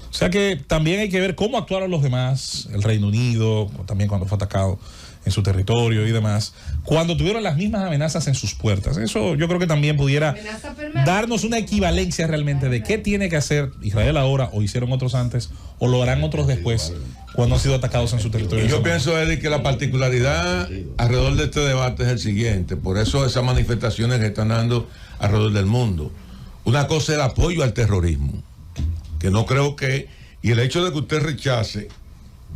O sea que también hay que ver cómo actuaron los demás, el Reino Unido, también cuando fue atacado en su territorio y demás, cuando tuvieron las mismas amenazas en sus puertas. Eso yo creo que también pudiera darnos una equivalencia realmente de qué tiene que hacer Israel ahora, o hicieron otros antes, o lo harán otros después, cuando han sido atacados en su territorio. Y yo pienso, Eddie, que la particularidad alrededor de este debate es el siguiente. Por eso esas manifestaciones que están dando alrededor del mundo. Una cosa es el apoyo al terrorismo, que no creo que... Y el hecho de que usted rechace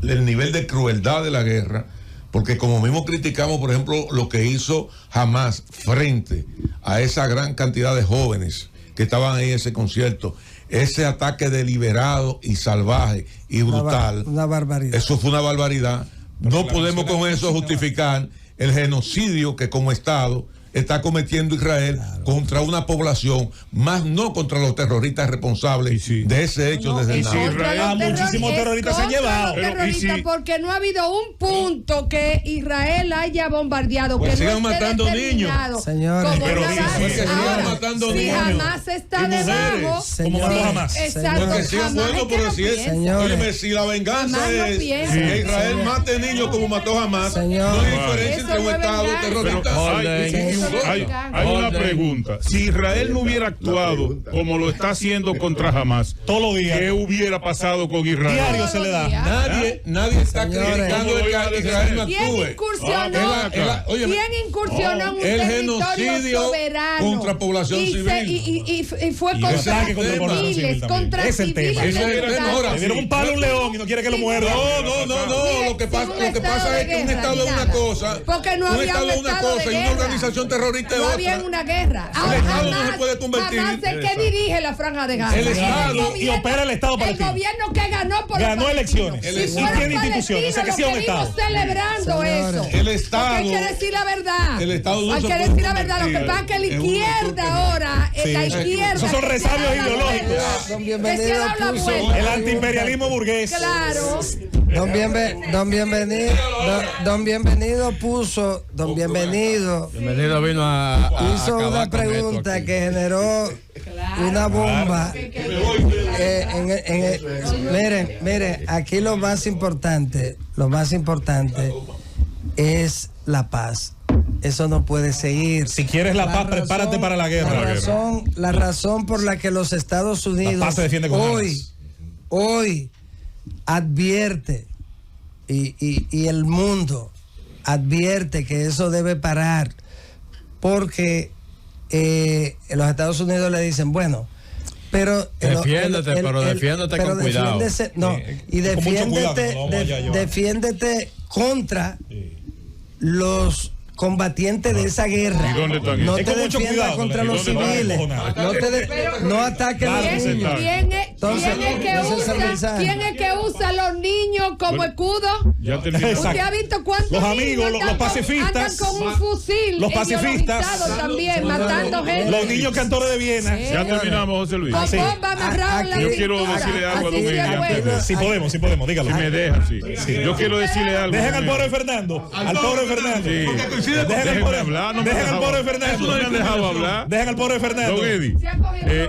el nivel de crueldad de la guerra, porque como mismo criticamos, por ejemplo, lo que hizo Hamas frente a esa gran cantidad de jóvenes que estaban ahí en ese concierto, ese ataque deliberado y salvaje y brutal. Una barbaridad. Eso fue una barbaridad. No podemos con eso justificar el genocidio que como Estado está cometiendo Israel contra una población, más no contra los terroristas responsables de ese hecho desde el nada. Muchísimos terroristas se han llevado. Porque no ha habido un punto que Israel haya bombardeado. Pues que sigan no matando niños. Señores, pero sigan matando si niños. Jamás está debajo. Como mató Jamás. Exacto. Porque sigan muertos, pero si es. Óyeme, si la venganza es que Israel mate niños como mató Jamás, no hay diferencia entre un Estado terrorista. Hay una pregunta. Si Israel no hubiera actuado como lo está haciendo contra Hamas, todos los días, ¿qué hubiera pasado con Israel? Diario se le da. Nadie está criticando que Israel no actúe. ¿Quién incursionó en un territorio soberano contra población civil? Y fue contra civiles, contra civiles. Le dieron un palo a un león y no quiere que lo muerda. No. Lo que pasa es que un Estado es una cosa. Porque no había un Estado de y una organización terrorista es otra. No había una guerra. El Estado no se puede convertir. Jamás es que dirige la Franja de Gaza. El Estado y opera el Estado palestino. El gobierno que ganó elecciones. Si y tiene instituciones. O sea, que sí es un Estado. Celebrando eso. El Estado. Porque hay que decir la verdad. El Estado no hay que decir la verdad. Lo que pasa es que la izquierda ahora, la izquierda. Esos son resabios ideológicos. El antiimperialismo burgués. Claro. Don Bienvenido puso, Bienvenido vino a hizo una pregunta que generó una bomba. Miren, aquí lo más importante es la paz. Eso no puede seguir. Si quieres la paz, prepárate para la guerra. La razón por la que los Estados Unidos hoy advierte y el mundo advierte que eso debe parar, porque los Estados Unidos le dicen, bueno, pero defiéndete con cuidado. Y defiéndete contra los combatientes de esa guerra. No te defiendas contra los civiles. No ataques a los niños. ¿Quién es que usa a los niños como escudo? ¿Usted ha visto cuántos los amigos, los pacifistas, andan con un fusil? Los pacifistas también, matando gente. Los niños cantores de Viena. Ya terminamos, José Luis. Yo quiero decirle algo a Don Eddie. Si podemos, dígalo. Si me deja, sí. Yo quiero decirle algo. Dejen al pobre Fernando. Al pobre Fernando. Dejen al pobre Fernando. No me han dejado hablar. Dejen al pobre Fernando. Don Eddie,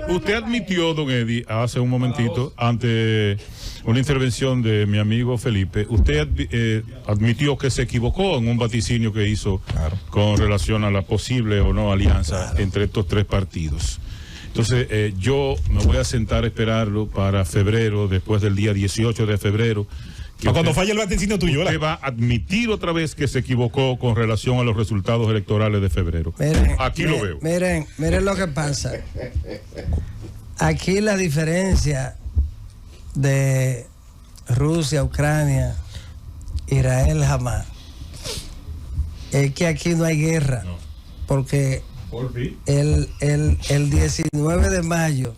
usted admitió, Don Eddie, hace un momentito, ante una intervención de mi amigo Felipe, usted admitió que se equivocó en un vaticinio que hizo con relación a la posible o no alianza entre estos tres partidos. Entonces, yo me voy a sentar a esperarlo para febrero, después del día 18 de febrero. Cuando falle el vaticinio tuyo, usted va a admitir otra vez que se equivocó con relación a los resultados electorales de febrero. Aquí lo veo. Miren lo que pasa. Aquí la diferencia de Rusia, Ucrania, Israel, Hamas, es que aquí no hay guerra. Porque el 19 de mayo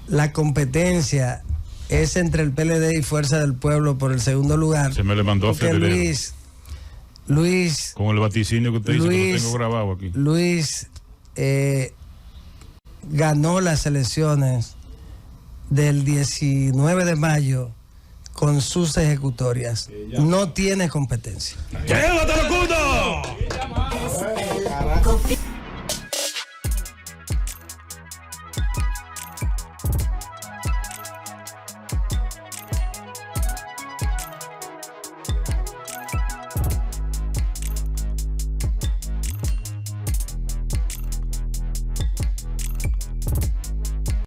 la competencia es entre el PLD y Fuerza del Pueblo por el segundo lugar. Se me le mandó a febrero. Luis, con el vaticinio que usted dice que lo tengo grabado aquí. Luis ganó las elecciones del 19 de mayo con sus ejecutorias. No tiene competencia. ¡Llévatelo, Cundo!